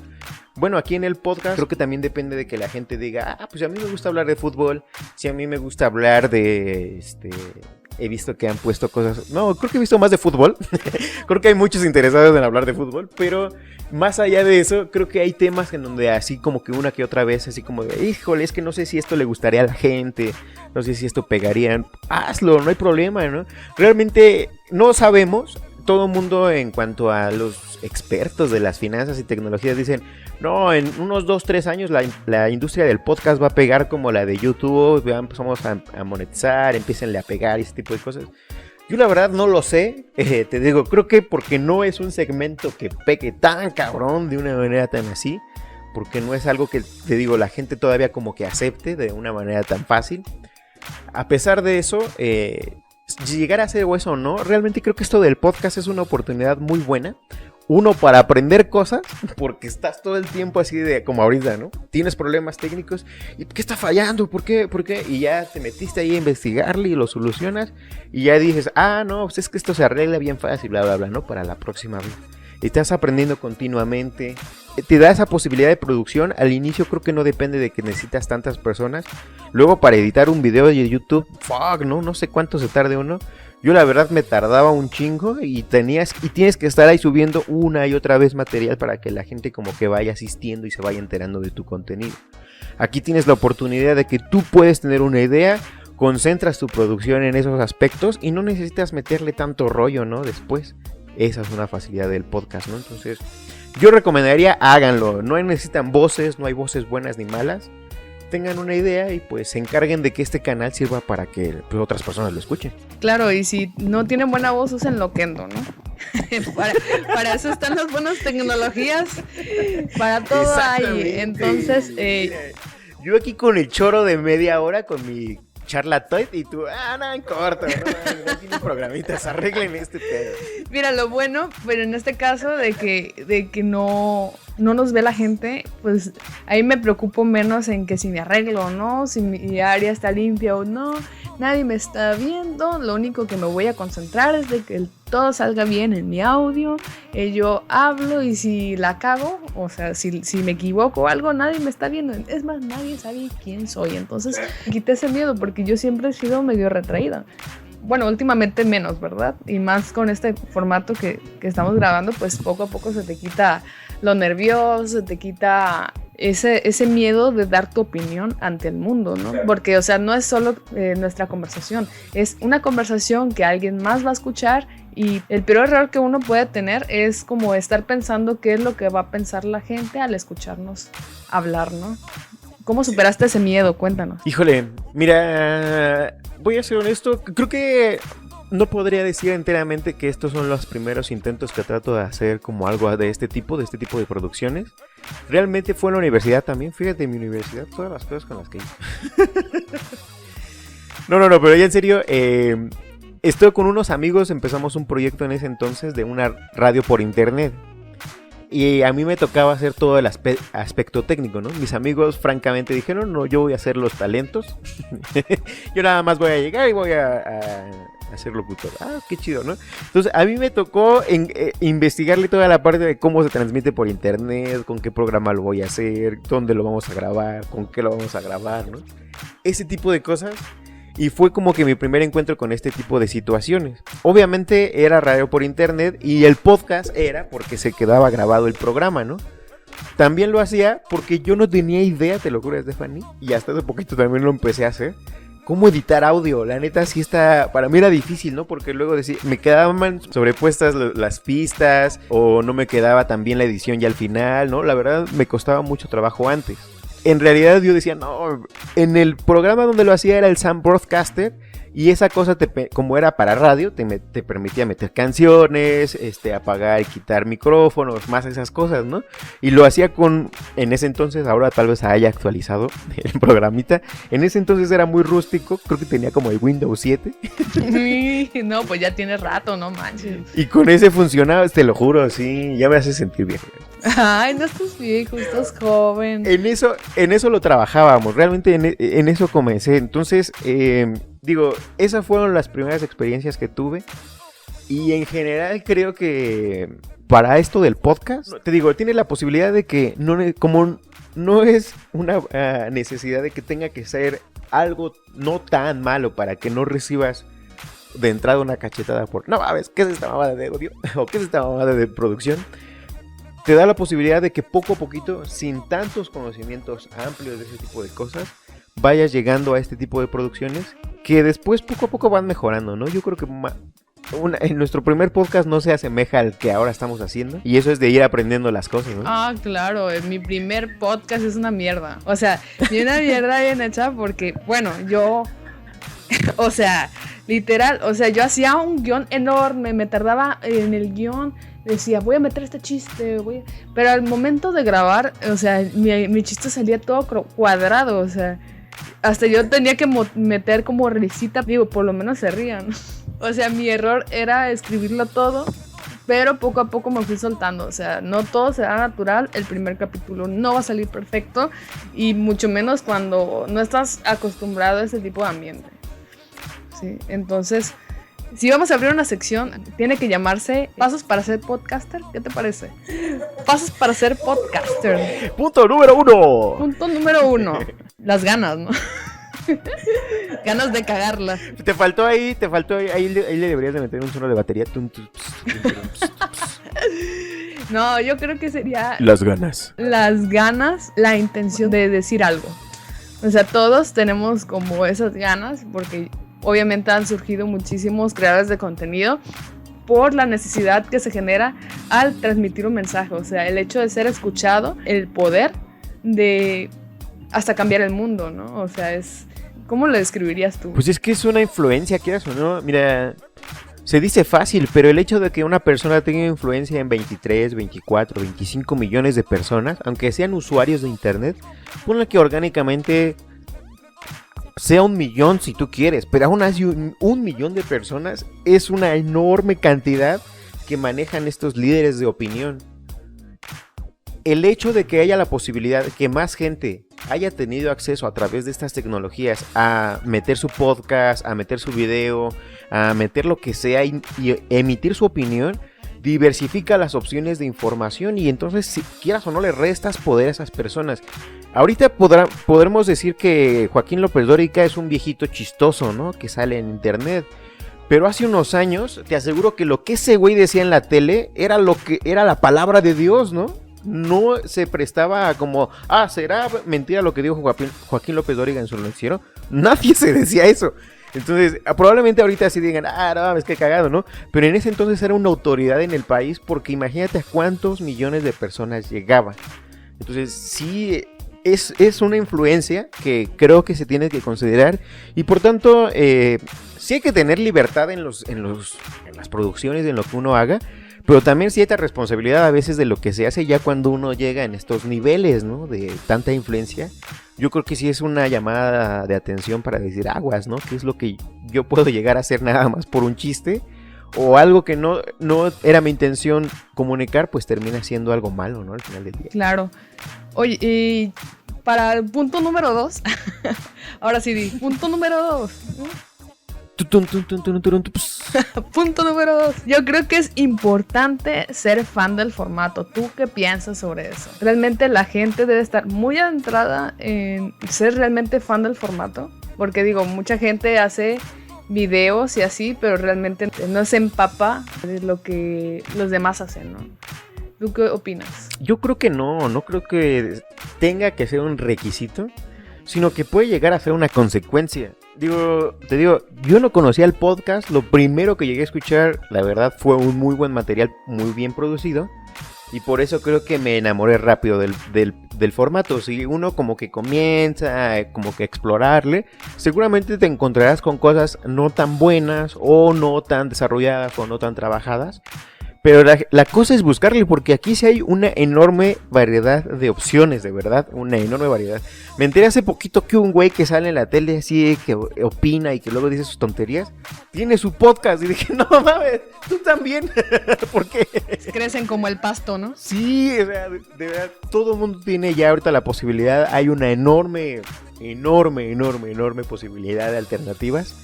Bueno, aquí en el podcast creo que también depende de que la gente diga, pues a mí me gusta hablar de fútbol, si a mí me gusta hablar de he visto que han puesto cosas, no, creo que he visto más de fútbol. Creo que hay muchos interesados en hablar de fútbol, pero más allá de eso, creo que hay temas en donde así como que una que otra vez, así como de, híjole, es que no sé si esto le gustaría a la gente, no sé si esto pegaría, hazlo, no hay problema, ¿no? Realmente no sabemos. Todo el mundo, en cuanto a los expertos de las finanzas y tecnologías, dicen, no, en unos 2-3 años la industria del podcast va a pegar como la de YouTube, ya empezamos a monetizar, empiecenle a pegar y ese tipo de cosas. Yo la verdad no lo sé, te digo, creo que porque no es un segmento que pegue tan cabrón de una manera tan así, porque no es algo que, te digo, la gente todavía como que acepte de una manera tan fácil. A pesar de eso, llegar a hacer eso o no, realmente creo que esto del podcast es una oportunidad muy buena. Uno, para aprender cosas, porque estás todo el tiempo así de como ahorita, ¿no? Tienes problemas técnicos y ¿qué está fallando? ¿Por qué? Y ya te metiste ahí a investigarle y lo solucionas y ya dices, no, pues es que esto se arregla bien fácil, bla, bla, bla, ¿no? Para la próxima vez. Estás aprendiendo continuamente, te da esa posibilidad de producción. Al inicio creo que no depende de que necesitas tantas personas. Luego para editar un video de YouTube, no sé cuánto se tarde uno. Yo la verdad me tardaba un chingo y tienes que estar ahí subiendo una y otra vez material para que la gente como que vaya asistiendo y se vaya enterando de tu contenido. Aquí tienes la oportunidad de que tú puedes tener una idea, concentras tu producción en esos aspectos y no necesitas meterle tanto rollo, ¿no? Después. Esa es una facilidad del podcast, ¿no? Entonces, yo recomendaría, háganlo. No necesitan voces, no hay voces buenas ni malas. Tengan una idea y pues se encarguen de que este canal sirva para que pues, otras personas lo escuchen. Claro, y si no tienen buena voz, usen Loquendo, ¿no? para eso están las buenas tecnologías. Para todo hay. Entonces, yo aquí con el choro de media hora con mi charlatoid y tú, no, en corto, no tienen programitas, arreglen este pedo. Mira, lo bueno, pero en este caso de que no nos ve la gente, pues ahí me preocupo menos en que si me arreglo o no, si mi área está limpia o no, nadie me está viendo, lo único que me voy a concentrar es de que todo salga bien en mi audio, yo hablo y si la cago, o sea, si me equivoco o algo, nadie me está viendo, es más, nadie sabe quién soy, entonces quité ese miedo porque yo siempre he sido medio retraída. bueno, últimamente menos, ¿verdad? Y más con este formato que estamos grabando, pues poco a poco se te quita lo nervioso, se te quita ese miedo de dar tu opinión ante el mundo, ¿no? Porque, o sea, no es solo nuestra conversación, es una conversación que alguien más va a escuchar, y el peor error que uno puede tener es como estar pensando qué es lo que va a pensar la gente al escucharnos hablar, ¿no? ¿Cómo superaste ese miedo? Cuéntanos. Híjole, mira, voy a ser honesto, creo que no podría decir enteramente que estos son los primeros intentos que trato de hacer como algo de este tipo de producciones. Realmente fue en la universidad también, fíjate, en mi universidad, todas las cosas con las que hice. No, pero ya en serio, estoy con unos amigos, empezamos un proyecto en ese entonces de una radio por internet. Y a mí me tocaba hacer todo el aspecto técnico, ¿no? Mis amigos francamente dijeron, no, yo voy a hacer los talentos. Yo nada más voy a llegar y voy a ser locutor. Ah, qué chido, ¿no? Entonces a mí me tocó investigarle toda la parte de cómo se transmite por internet, con qué programa lo voy a hacer, dónde lo vamos a grabar, con qué lo vamos a grabar, ¿no? Ese tipo de cosas. Y fue como que mi primer encuentro con este tipo de situaciones. Obviamente era radio por internet y el podcast era porque se quedaba grabado el programa, ¿no? También lo hacía porque yo no tenía idea, te lo juro, Stephanie, y hasta hace poquito también lo empecé a hacer, cómo editar audio. La neta sí está, para mí era difícil, ¿no? Porque luego me quedaban sobrepuestas las pistas o no me quedaba tan bien la edición ya al final, ¿no? La verdad me costaba mucho trabajo antes. En realidad yo decía, no, en el programa donde lo hacía era el Sam Broadcaster y esa cosa, como era para radio, te permitía meter canciones, apagar y quitar micrófonos, más esas cosas, ¿no? Y lo hacía en ese entonces, ahora tal vez haya actualizado el programita, en ese entonces era muy rústico, creo que tenía como el Windows 7. No, pues ya tiene rato, no manches. Y con ese funcionaba, te lo juro, sí, ya me hace sentir viejo. Ay, no estás viejo, estás joven. En eso lo trabajábamos, realmente en eso comencé. Entonces, digo, esas fueron las primeras experiencias que tuve. Y en general creo que para esto del podcast, te digo, tiene la posibilidad de que como no es una necesidad de que tenga que ser algo no tan malo para que no recibas de entrada una cachetada por, no, a ver, ¿qué es esta mamada de audio? ¿O qué es esta mamada de producción? Te da la posibilidad de que poco a poquito, sin tantos conocimientos amplios de ese tipo de cosas, vayas llegando a este tipo de producciones que después poco a poco van mejorando, ¿no? Yo creo que en nuestro primer podcast no se asemeja al que ahora estamos haciendo, y eso es de ir aprendiendo las cosas, ¿no? Ah, claro, mi primer podcast es una mierda. O sea, y una mierda bien hecha porque, bueno, yo, o sea, literal, o sea, yo hacía un guión enorme, me tardaba en el guión. Decía, voy a meter este chiste, pero al momento de grabar, o sea, mi chiste salía todo cuadrado, o sea, hasta yo tenía que meter como risita, digo, por lo menos se rían. O sea, mi error era escribirlo todo, pero poco a poco me fui soltando, o sea, no todo será natural, el primer capítulo no va a salir perfecto, y mucho menos cuando no estás acostumbrado a ese tipo de ambiente, ¿sí? Entonces, si vamos a abrir una sección, tiene que llamarse Pasos para ser podcaster. ¿Qué te parece? Pasos para ser podcaster. Punto número 1. Punto número 1. Las ganas, ¿no? Ganas de cagarla. Te faltó ahí le deberías de meter un solo de batería. No, yo creo que sería las ganas, la intención de decir algo. O sea, todos tenemos como esas ganas porque obviamente han surgido muchísimos creadores de contenido por la necesidad que se genera al transmitir un mensaje. O sea, el hecho de ser escuchado, el poder de hasta cambiar el mundo, ¿no? O sea, ¿cómo lo describirías tú? Pues es que es una influencia, quieras o no. Mira, se dice fácil, pero el hecho de que una persona tenga influencia en 23, 24, 25 millones de personas, aunque sean usuarios de internet, ponle que orgánicamente sea 1 millón si tú quieres, pero aún así 1 millón de personas es una enorme cantidad que manejan estos líderes de opinión. El hecho de que haya la posibilidad de que más gente haya tenido acceso a través de estas tecnologías a meter su podcast, a meter su video, a meter lo que sea y emitir su opinión, diversifica las opciones de información y entonces, si quieras o no, le restas poder a esas personas. Ahorita podremos decir que Joaquín López Dóriga es un viejito chistoso, ¿no? Que sale en internet. Pero hace unos años, te aseguro que lo que ese güey decía en la tele era lo que era la palabra de Dios, ¿no? No se prestaba a como, ¿será mentira lo que dijo Joaquín López Dóriga en su noticiero? Nadie se decía eso. Entonces, probablemente ahorita sí digan, no, es que cagado, ¿no? Pero en ese entonces era una autoridad en el país, porque imagínate a cuántos millones de personas llegaba. Entonces, sí, es una influencia que creo que se tiene que considerar, y por tanto, sí hay que tener libertad en las producciones, en lo que uno haga, pero también cierta responsabilidad a veces de lo que se hace ya cuando uno llega en estos niveles, ¿no? De tanta influencia. Yo creo que sí es una llamada de atención para decir aguas, ¿no? ¿Qué es lo que yo puedo llegar a hacer nada más por un chiste? O algo que no era mi intención comunicar, pues termina siendo algo malo, ¿no? Al final del día. Claro. Oye, y para el punto número 2, ahora sí, punto número 2. Punto número 2. Yo creo que es importante ser fan del formato. ¿Tú qué piensas sobre eso? ¿Realmente la gente debe estar muy adentrada en ser realmente fan del formato? Porque digo, mucha gente hace videos y así, pero realmente no se empapa de lo que los demás hacen, ¿no? ¿Tú qué opinas? Yo creo que no creo que tenga que ser un requisito, sino que puede llegar a ser una consecuencia. Te digo, yo no conocía el podcast, lo primero que llegué a escuchar, la verdad, fue un muy buen material, muy bien producido, y por eso creo que me enamoré rápido del formato. Si uno como que comienza como que a explorarle, seguramente te encontrarás con cosas no tan buenas, o no tan desarrolladas, o no tan trabajadas. Pero la cosa es buscarle, porque aquí sí hay una enorme variedad de opciones, de verdad, una enorme variedad. Me enteré hace poquito que un güey que sale en la tele así, que opina y que luego dice sus tonterías, tiene su podcast, y dije, no mames, tú también. ¿Por qué? Crecen como el pasto, ¿no? Sí, o sea, de verdad, todo el mundo tiene ya ahorita la posibilidad, hay una enorme posibilidad de alternativas.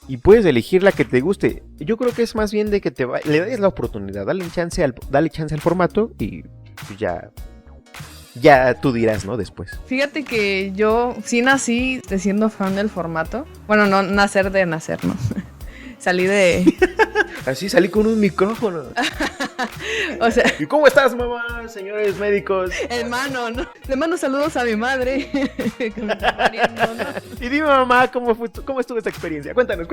Y puedes elegir la que te guste. Yo creo que es más bien de que le des la oportunidad, dale chance al formato, y pues ya tú dirás, ¿no? Después. Fíjate que yo sí nací siendo fan del formato. Bueno, no nacer de nacer, ¿no? Salí de... Así salí con un micrófono. O sea... ¿Y cómo estás, mamá, señores médicos? Hermano, ¿no? Le mando saludos a mi madre. Que me está pariendo, ¿no? Y dime, mamá, ¿cómo estuvo esta experiencia? Cuéntanos.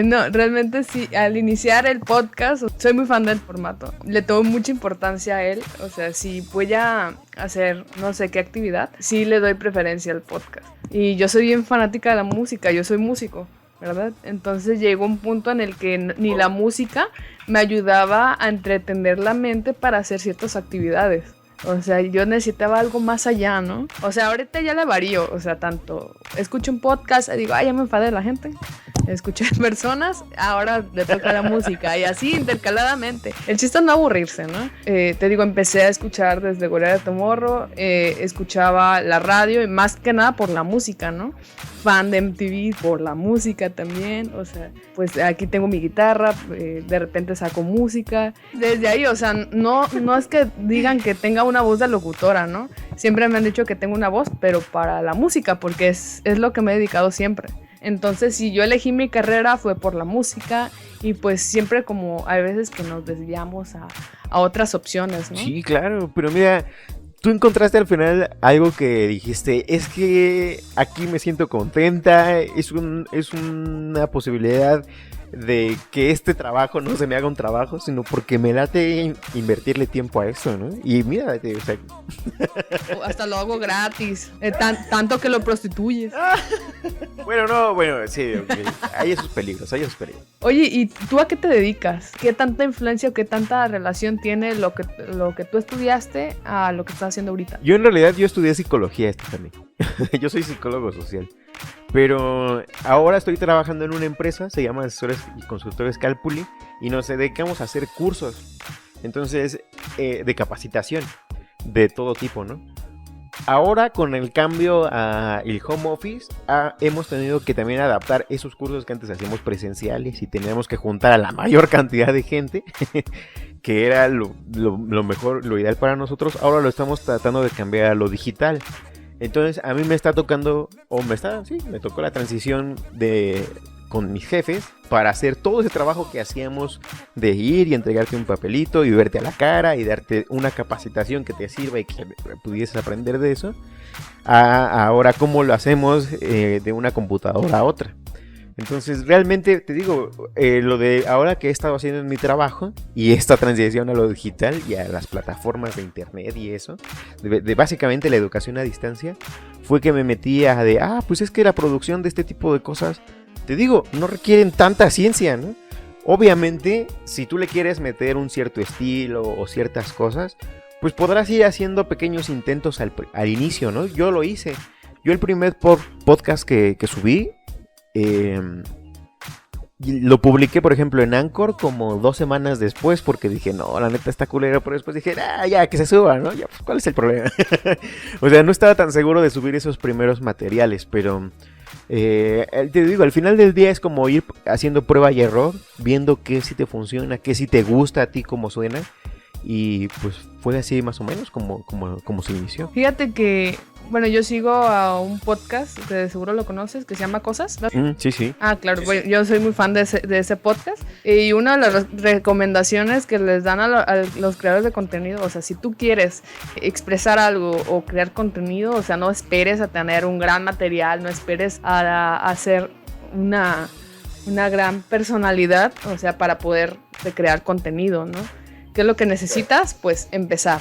No, realmente sí. Al iniciar el podcast, soy muy fan del formato. Le tomo mucha importancia a él. O sea, si voy a hacer no sé qué actividad, sí le doy preferencia al podcast. Y yo soy bien fanática de la música. Yo soy músico, ¿verdad? Entonces llegó un punto en el que ni la música me ayudaba a entretener la mente para hacer ciertas actividades. O sea, yo necesitaba algo más allá, ¿no? O sea, ahorita ya le varío. O sea, tanto escucho un podcast y digo, ya me enfadé de la gente. Escuché personas, ahora le toca la música. Y así intercaladamente. El chiste es no aburrirse, ¿no? Te digo, empecé a escuchar desde Gorilla Tomorrow. Escuchaba la radio y más que nada por la música, ¿no? Fan de MTV por la música también. O sea, pues aquí tengo mi guitarra, de repente saco música. Desde ahí, o sea, no es que digan que tenga una voz de locutora, ¿no? Siempre me han dicho que tengo una voz, pero para la música, porque es lo que me he dedicado siempre. Entonces, si yo elegí mi carrera fue por la música, y pues siempre como hay veces que nos desviamos a otras opciones, ¿no? Sí, claro, pero mira, tú encontraste al final algo que dijiste, es que aquí me siento contenta, es una posibilidad de que este trabajo no se me haga un trabajo, sino porque me late invertirle tiempo a eso, ¿no? Y mira, o sea... Hasta lo hago gratis, tanto que lo prostituyes. Bueno, sí, okay. Hay esos peligros. Oye, ¿y tú a qué te dedicas? ¿Qué tanta influencia o qué tanta relación tiene lo que tú estudiaste a lo que estás haciendo ahorita? Yo en realidad estudié psicología, Stephanie. Yo soy psicólogo social. Pero ahora estoy trabajando en una empresa, se llama Asesores y Consultores Calpuli, y nos dedicamos a hacer cursos, entonces, de capacitación, de todo tipo, ¿no? Ahora, con el cambio al home office, hemos tenido que también adaptar esos cursos que antes hacíamos presenciales y teníamos que juntar a la mayor cantidad de gente, que era lo mejor, lo ideal para nosotros. Ahora lo estamos tratando de cambiar a lo digital. Entonces a mí me está tocando, me tocó la transición de con mis jefes para hacer todo ese trabajo que hacíamos de ir y entregarte un papelito y verte a la cara y darte una capacitación que te sirva y que pudieses aprender de eso, a ahora cómo lo hacemos de una computadora a otra. Entonces realmente te digo, lo de ahora que he estado haciendo en mi trabajo y esta transición a lo digital y a las plataformas de internet y eso, de básicamente la educación a distancia, fue que me metí a pues es que la producción de este tipo de cosas, te digo, no requieren tanta ciencia, ¿no? Obviamente, si tú le quieres meter un cierto estilo o ciertas cosas, pues podrás ir haciendo pequeños intentos al inicio, ¿no? Yo lo hice. Yo el primer podcast que subí, lo publiqué, por ejemplo, en Anchor como 2 semanas después, porque dije, no, la neta está culero, pero después dije, ya, que se suba, ¿no? Ya, pues, ¿cuál es el problema? O sea, no estaba tan seguro de subir esos primeros materiales, pero te digo, al final del día es como ir haciendo prueba y error, viendo qué sí te funciona, qué sí te gusta a ti, cómo suena, y pues fue así más o menos como se inició. Fíjate que, bueno, yo sigo a un podcast que de seguro lo conoces, que se llama Cosas, ¿no? Sí. Ah, claro, bueno, yo soy muy fan de ese podcast. Y una de las recomendaciones que les dan a los creadores de contenido, o sea, si tú quieres expresar algo o crear contenido, o sea, no esperes a tener un gran material, no esperes a hacer una gran personalidad, o sea, para poder crear contenido, ¿no? ¿Qué es lo que necesitas? Pues empezar.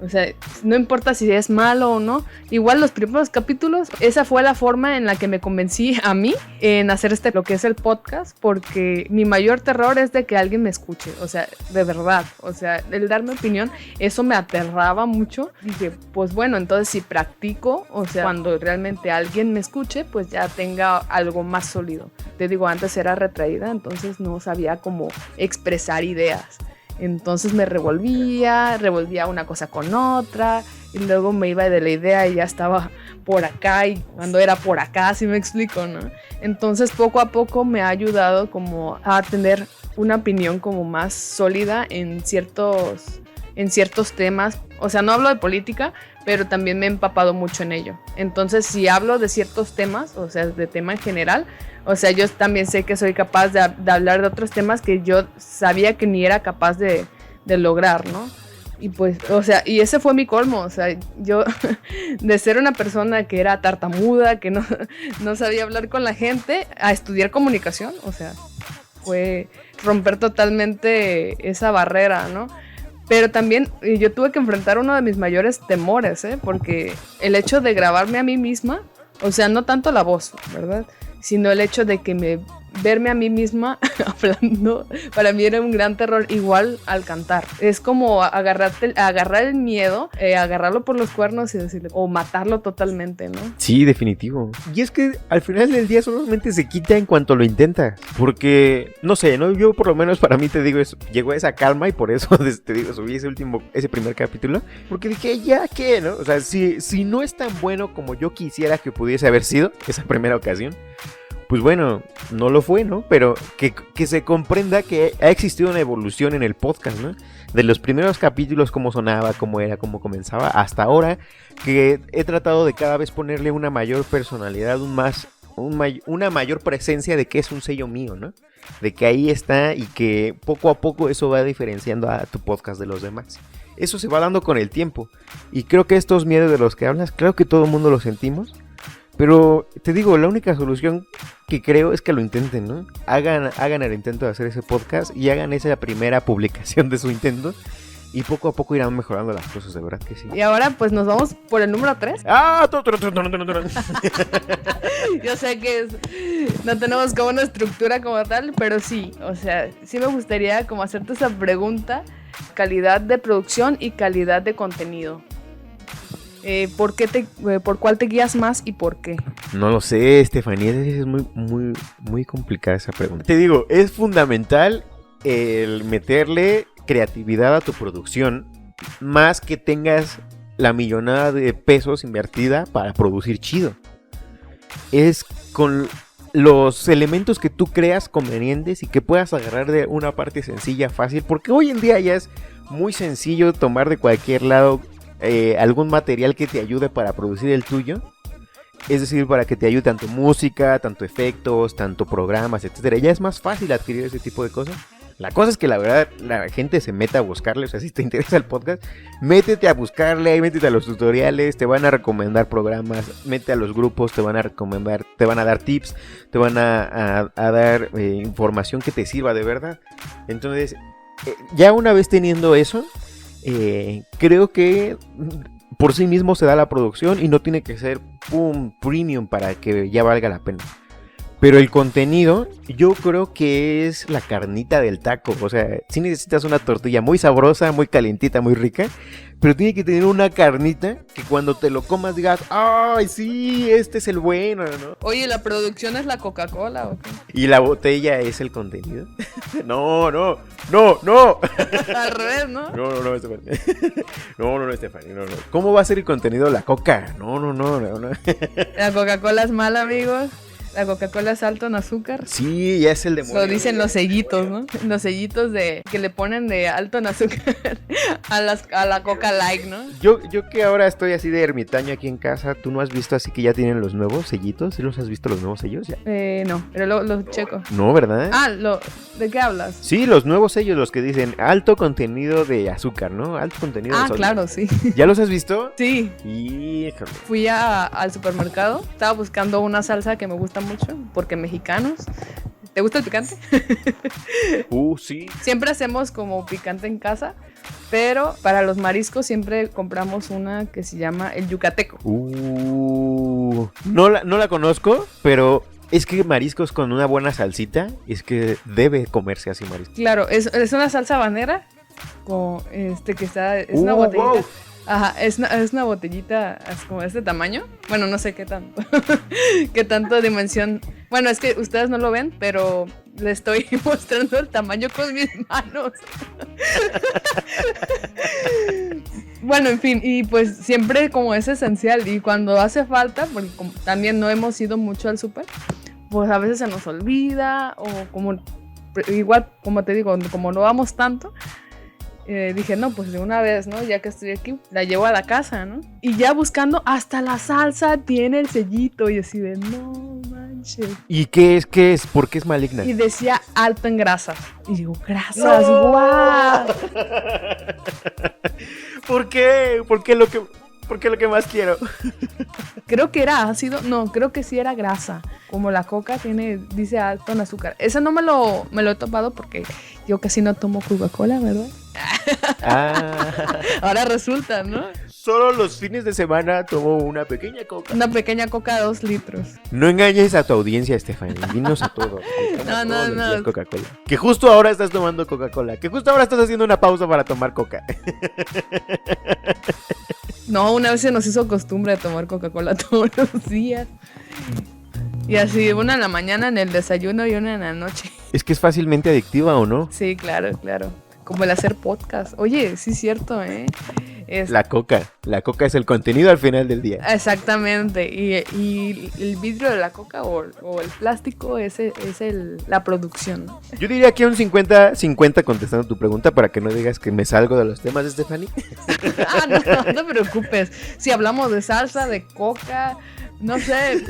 O sea, no importa si es malo o no. Igual los primeros capítulos, esa fue la forma en la que me convencí a mí en hacer lo que es el podcast, porque mi mayor terror es de que alguien me escuche. O sea, de verdad. O sea, el darme opinión, eso me aterraba mucho. Dije, pues bueno, entonces si practico, o sea, cuando realmente alguien me escuche, pues ya tenga algo más sólido. Te digo, antes era retraída, entonces no sabía cómo expresar ideas. Entonces me revolvía una cosa con otra y luego me iba de la idea y ya estaba por acá y cuando era por acá, ¿sí me explico, no? Entonces poco a poco me ha ayudado como a tener una opinión como más sólida en ciertos temas. O sea, no hablo de política, pero también me he empapado mucho en ello. Entonces si hablo de ciertos temas, o sea, de tema en general, o sea, yo también sé que soy capaz de hablar de otros temas que yo sabía que ni era capaz de lograr, ¿no? Y pues, o sea, y ese fue mi colmo, o sea, yo de ser una persona que era tartamuda, que no sabía hablar con la gente, a estudiar comunicación, o sea, fue romper totalmente esa barrera, ¿no? Pero también yo tuve que enfrentar uno de mis mayores temores, porque el hecho de grabarme a mí misma, o sea, no tanto la voz, ¿verdad? Sino el hecho de que verme a mí misma hablando, para mí era un gran terror, igual al cantar. Es como agarrar el miedo, agarrarlo por los cuernos y decirle, o matarlo totalmente, ¿no? Sí, definitivo. Y es que al final del día solamente se quita en cuanto lo intentas. Porque, no sé, ¿no? Yo por lo menos para mí te digo, llegó esa calma y por eso te digo, subí ese primer capítulo. Porque dije, ya, ¿qué? ¿No? O sea, si no es tan bueno como yo quisiera que pudiese haber sido esa primera ocasión, pues bueno, no lo fue, ¿no? Pero que se comprenda que ha existido una evolución en el podcast, ¿no? De los primeros capítulos, cómo sonaba, cómo era, cómo comenzaba, hasta ahora, que he tratado de cada vez ponerle una mayor personalidad, una mayor presencia de que es un sello mío, ¿no? De que ahí está y que poco a poco eso va diferenciando a tu podcast de los demás. Eso se va dando con el tiempo. Y creo que estos miedos de los que hablas, creo que todo el mundo los sentimos. Pero te digo, la única solución que creo es que lo intenten, ¿no? Hagan el intento de hacer ese podcast y hagan esa primera publicación de su intento. Y poco a poco irán mejorando las cosas, de verdad que sí. Y ahora pues nos vamos por el número 3. Yo sé que no tenemos como una estructura como tal, pero sí, o sea, sí me gustaría como hacerte esa pregunta. Calidad de producción y calidad de contenido. ¿Por cuál te guías más y por qué? No lo sé, Estefanía, es muy complicada esa pregunta. Te digo, es fundamental el meterle creatividad a tu producción, más que tengas la millonada de pesos invertida para producir chido. Es con los elementos que tú creas convenientes y que puedas agarrar de una parte sencilla, fácil, porque hoy en día ya es muy sencillo tomar de cualquier lado algún material que te ayude para producir el tuyo Es decir, para que te ayude tanto música, tanto efectos, tanto programas, etcétera. Ya es más fácil adquirir ese tipo de cosas. La cosa es que la verdad la gente se meta a buscarle, o sea, si te interesa el podcast, métete a buscarle, métete a los tutoriales, te van a recomendar programas, métete a los grupos, te van a recomendar, te van a dar tips, te van a dar información que te sirva de verdad. Entonces, ya una vez teniendo eso, creo que por sí mismo se da la producción y no tiene que ser premium para que ya valga la pena. Pero el contenido, yo creo que es la carnita del taco. O sea, sí necesitas una tortilla muy sabrosa, muy calientita, muy rica. Pero tiene que tener una carnita que cuando te lo comas digas, ¡ay, sí, este es el bueno!, ¿no? Oye, ¿la producción es la Coca-Cola o qué? ¿Y la botella es el contenido? No. Al revés, ¿no? No, Estefany. No, Estefany, no. ¿Cómo va a ser el contenido la coca? No. La Coca-Cola es mala, amigos. La Coca-Cola es alto en azúcar. Sí, ya es el demonio. Lo dicen los sellitos, ¿no? Los sellitos de que le ponen de alto en azúcar a la Coca Light, ¿no? Yo que ahora estoy así de ermitaño aquí en casa, ¿tú no has visto así que ya tienen los nuevos sellitos? ¿Sí los has visto los nuevos sellos ya? No, pero los checo. No, ¿verdad? ¿De qué hablas? Sí, los nuevos sellos, los que dicen alto contenido de azúcar, ¿no? Alto contenido de sodio. Claro, sí. ¿Ya los has visto? Sí. Híjole. Fui al supermercado, estaba buscando una salsa que me gusta mucho, porque mexicanos. ¿Te gusta el picante? Sí. Siempre hacemos como picante en casa, pero para los mariscos siempre compramos una que se llama el yucateco. No la conozco, pero es que mariscos con una buena salsita, es que debe comerse así mariscos. Claro, es una salsa habanera con que está, es una botellita. Wow. Ajá, es una botellita como de este tamaño. Bueno, no sé qué tanto. Qué tanto dimensión. Bueno, es que ustedes no lo ven, pero le estoy mostrando el tamaño con mis manos. Bueno, en fin, y pues siempre como es esencial. Y cuando hace falta, porque también no hemos ido mucho al súper, pues a veces se nos olvida. O como igual, como te digo, como no vamos tanto, dije, no, pues de una vez, ¿no? Ya que estoy aquí, la llevo a la casa, ¿no? Y ya buscando, hasta la salsa tiene el sellito. Y así de, no manches. ¿Y qué es? ¿Por qué es maligna? Y decía alto en grasas. Y digo, grasas, ¡guau! ¿Por qué? ¿Por qué lo que más quiero? Creo que era ácido. No, creo que sí era grasa. Como la coca dice alto en azúcar. Ese no me lo he topado porque yo casi no tomo Coca-Cola, ¿verdad? Ahora resulta, ¿no? Solo los fines de semana tomo una pequeña coca. Una pequeña coca de 2 litros. No engañes a tu audiencia, Estefany. Dinos a todos. No. Coca-Cola. Que justo ahora estás tomando Coca-Cola. Que justo ahora estás haciendo una pausa para tomar coca. No, una vez se nos hizo costumbre de tomar Coca-Cola todos los días. Y así, una en la mañana en el desayuno y una en la noche. Es que es fácilmente adictiva, ¿o no? Sí, claro. Como el hacer podcast. Oye, sí es cierto, ¿eh? La coca es el contenido al final del día. Exactamente. Y el vidrio de la coca o el plástico es la producción, ¿no? Yo diría que un 50-50 contestando tu pregunta para que no digas que me salgo de los temas, Estefany. No te preocupes. Si hablamos de salsa, de coca, no sé.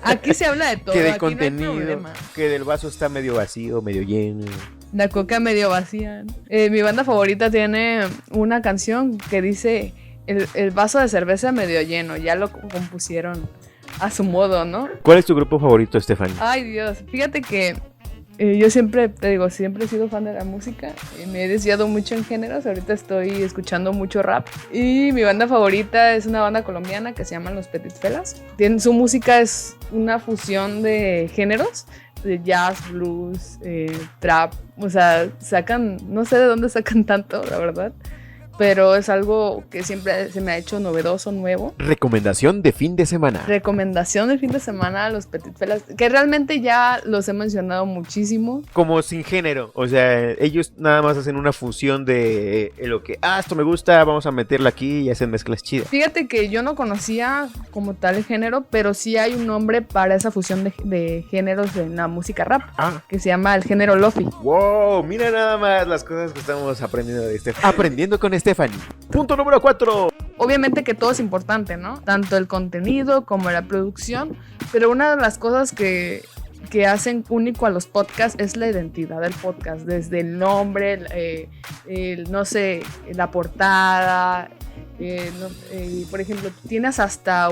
Aquí se habla de todo. Que de aquí contenido, no hay problema. Que del vaso está medio vacío, medio lleno. La coca medio vacía. Mi banda favorita tiene una canción que dice el vaso de cerveza medio lleno. Ya lo compusieron a su modo, ¿no? ¿Cuál es tu grupo favorito, Estefany? Ay, Dios. Fíjate que yo siempre he sido fan de la música. Me he desviado mucho en géneros. Ahorita estoy escuchando mucho rap. Y mi banda favorita es una banda colombiana que se llama Los Petit Felas. Su música es una fusión de géneros. De jazz, blues, trap, o sea, no sé de dónde sacan tanto, la verdad, pero es algo que siempre se me ha hecho novedoso, nuevo. Recomendación de fin de semana A los Petit Felas, que realmente ya los he mencionado muchísimo. Como sin género, o sea, ellos nada más hacen una fusión de lo que, esto me gusta, vamos a meterla aquí y hacen mezclas chidas. Fíjate que yo no conocía como tal el género, pero sí hay un nombre para esa fusión de géneros en la música rap, que se llama el género lofi. Wow, mira nada más las cosas que estamos aprendiendo con Estefany. Stephanie. Punto número 4. Obviamente que todo es importante, ¿no? Tanto el contenido como la producción, pero una de las cosas que hacen único a los podcasts es la identidad del podcast, desde el nombre, no sé, la portada. Por ejemplo, tienes hasta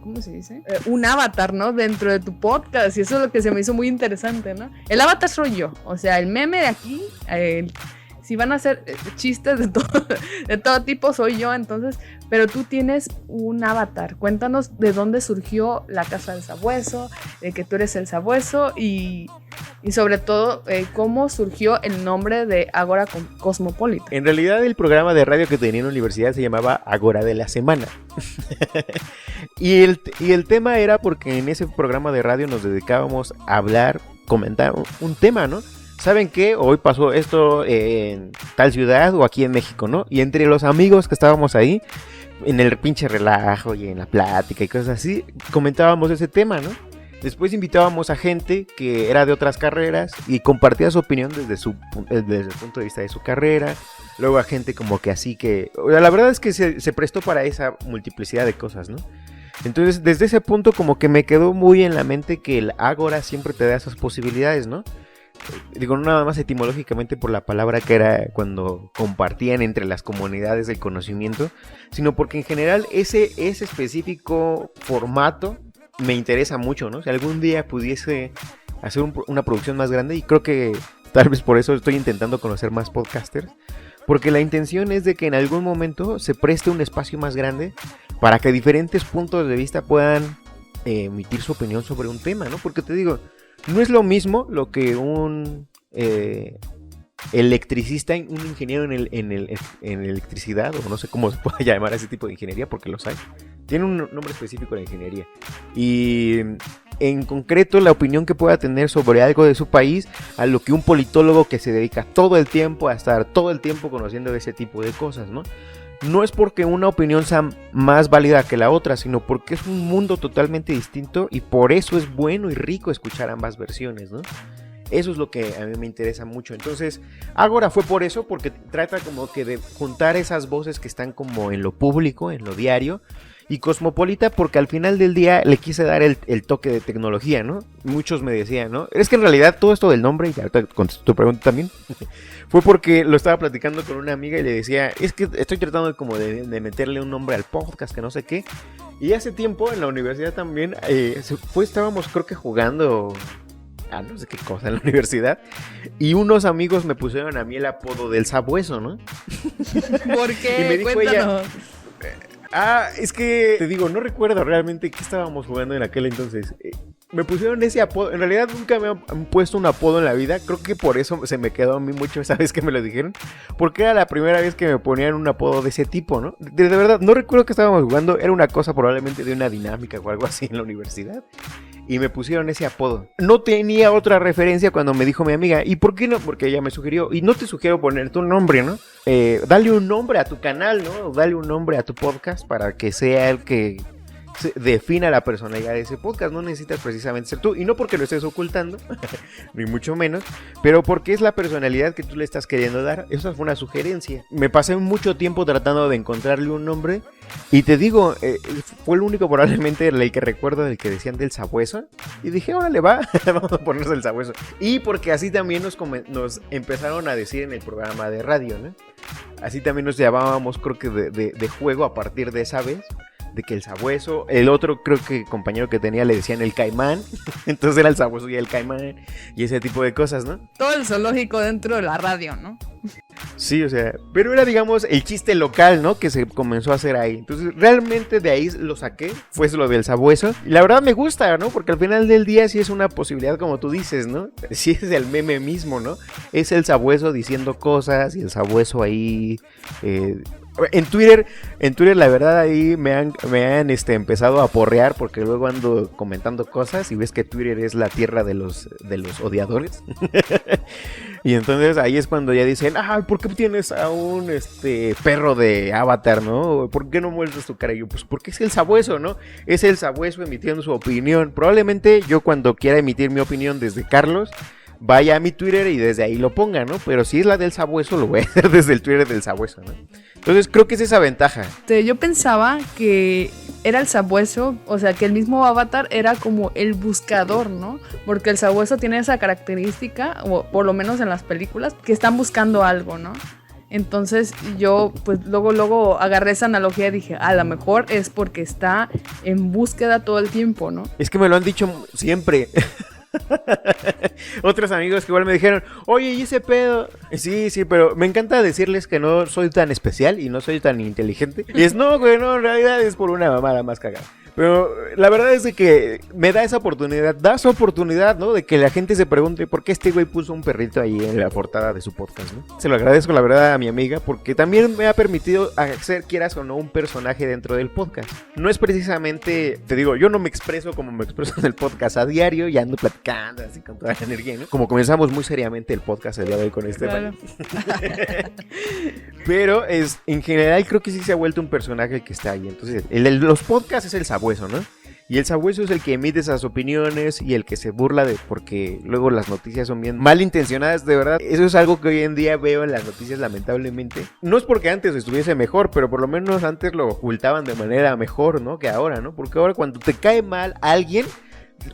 ¿cómo se dice? Un avatar, ¿no? Dentro de tu podcast, y eso es lo que se me hizo muy interesante, ¿no? El avatar soy yo, o sea, el meme de aquí, si van a hacer chistes de todo tipo, soy yo, entonces, pero tú tienes un avatar. Cuéntanos de dónde surgió la Casa del Sabueso, de que tú eres el Sabueso y sobre todo, cómo surgió el nombre de Ágora Cosmopolita. En realidad, el programa de radio que tenía en la universidad se llamaba Ágora de la Semana. y el tema era porque en ese programa de radio nos dedicábamos a hablar, comentar un tema, ¿no? ¿Saben qué? Hoy pasó esto en tal ciudad o aquí en México, ¿no? Y entre los amigos que estábamos ahí, en el pinche relajo y en la plática y cosas así, comentábamos ese tema, ¿no? Después invitábamos a gente que era de otras carreras y compartía su opinión desde el punto de vista de su carrera. Luego a gente como que así que... La verdad es que se prestó para esa multiplicidad de cosas, ¿no? Entonces, desde ese punto como que me quedó muy en la mente que el Ágora siempre te da esas posibilidades, ¿no? Digo, no nada más etimológicamente por la palabra que era cuando compartían entre las comunidades el conocimiento, sino porque en general ese específico formato me interesa mucho, ¿no? Si algún día pudiese hacer una producción más grande, y creo que tal vez por eso estoy intentando conocer más podcasters, porque la intención es de que en algún momento se preste un espacio más grande para que diferentes puntos de vista puedan emitir su opinión sobre un tema, ¿no? Porque te digo, no es lo mismo lo que un electricista, un ingeniero en electricidad, o no sé cómo se puede llamar a ese tipo de ingeniería, porque los hay. Tiene un nombre específico la ingeniería. Y en concreto la opinión que pueda tener sobre algo de su país, a lo que un politólogo que se dedica todo el tiempo a estar todo el tiempo conociendo de ese tipo de cosas, ¿no? No es porque una opinión sea más válida que la otra, sino porque es un mundo totalmente distinto y por eso es bueno y rico escuchar ambas versiones, ¿no? Eso es lo que a mí me interesa mucho. Entonces, Ágora fue por eso, porque trata como que de juntar esas voces que están como en lo público, en lo diario. Y Cosmopolita porque al final del día le quise dar el toque de tecnología, ¿no? Muchos me decían, ¿no? Es que en realidad todo esto del nombre, y ahorita contesto tu pregunta también, fue porque lo estaba platicando con una amiga y le decía, es que estoy tratando como de meterle un nombre al podcast, que no sé qué. Y hace tiempo en la universidad también, estábamos creo que jugando a no sé qué cosa en la universidad, y unos amigos me pusieron a mí el apodo del Sabueso, ¿no? ¿Por qué? Y me dijo Cuéntanos. Es que te digo, no recuerdo realmente qué estábamos jugando en aquel entonces. Me pusieron ese apodo. En realidad nunca me han puesto un apodo en la vida. Creo que por eso se me quedó a mí mucho esa vez que me lo dijeron. Porque era la primera vez que me ponían un apodo de ese tipo, ¿no? De verdad, no recuerdo que estábamos jugando. Era una cosa probablemente de una dinámica o algo así en la universidad. Y me pusieron ese apodo. No tenía otra referencia cuando me dijo mi amiga. ¿Y por qué no? Porque ella me sugirió. Y no te sugiero poner tu nombre, ¿no? Dale un nombre a tu canal, ¿no? Dale un nombre a tu podcast para que sea el que defina la personalidad de ese podcast. No necesitas precisamente ser tú. Y no porque lo estés ocultando, ni mucho menos, pero porque es la personalidad que tú le estás queriendo dar. Esa fue una sugerencia. Me pasé mucho tiempo tratando de encontrarle un nombre. Y te digo, fue el único probablemente el que recuerdo del que decían del Sabueso. Y dije, órale, va, vamos a ponerse el Sabueso. Y porque así también nos empezaron a decir en el programa de radio, ¿no? Así también nos llamábamos, creo que de juego a partir de esa vez. De que el Sabueso, el otro creo que compañero que tenía le decían el Caimán. Entonces era el Sabueso y el Caimán. Y ese tipo de cosas, ¿no? Todo el zoológico dentro de la radio, ¿no? Sí, o sea, pero era, digamos, el chiste local, ¿no? Que se comenzó a hacer ahí. Entonces, realmente de ahí lo saqué, fue lo del Sabueso. Y la verdad me gusta, ¿no? Porque al final del día sí es una posibilidad, como tú dices, ¿no? Sí es el meme mismo, ¿no? Es el Sabueso diciendo cosas y el Sabueso ahí... En Twitter, la verdad, ahí me han empezado a porrear porque luego ando comentando cosas y ves que Twitter es la tierra de los odiadores. Y entonces ahí es cuando ya dicen, ¿por qué tienes a un perro de Avatar, no? ¿Por qué no muestras tu cara? Y yo, pues porque es el Sabueso, ¿no? Es el Sabueso emitiendo su opinión. Probablemente yo cuando quiera emitir mi opinión desde Carlos, vaya a mi Twitter y desde ahí lo ponga, ¿no? Pero si es la del Sabueso, lo voy a hacer desde el Twitter del Sabueso, ¿no? Entonces creo que es esa ventaja. Yo pensaba que era el Sabueso, o sea, que el mismo avatar era como el buscador, ¿no? Porque el Sabueso tiene esa característica, o por lo menos en las películas, que están buscando algo, ¿no? Entonces yo pues luego agarré esa analogía y dije, a lo mejor es porque está en búsqueda todo el tiempo, ¿no? Es que me lo han dicho siempre. Otros amigos que igual me dijeron, oye, ¿y ese pedo? Sí, pero me encanta decirles que no soy tan especial y no soy tan inteligente. Y es, no, güey, no, en realidad es por una mamada más cagada. Pero la verdad es de que me da esa oportunidad, ¿no? De que la gente se pregunte por qué este güey puso un perrito ahí en la portada de su podcast, ¿no? Se lo agradezco, la verdad, a mi amiga, porque también me ha permitido hacer, quieras o no, un personaje dentro del podcast. No es precisamente, te digo, yo no me expreso como me expreso en el podcast a diario y ando platicando así con toda la energía, ¿no? Como comenzamos muy seriamente el podcast el día de hoy con Estefan. Claro. Pero en general creo que sí se ha vuelto un personaje que está ahí. Entonces, los podcasts es el Sabueso, ¿no? Y el Sabueso es el que emite esas opiniones y el que se burla de porque luego las noticias son bien malintencionadas, de verdad. Eso es algo que hoy en día veo en las noticias, lamentablemente. No es porque antes estuviese mejor, pero por lo menos antes lo ocultaban de manera mejor, ¿no? Que ahora, ¿no? Porque ahora cuando te cae mal alguien,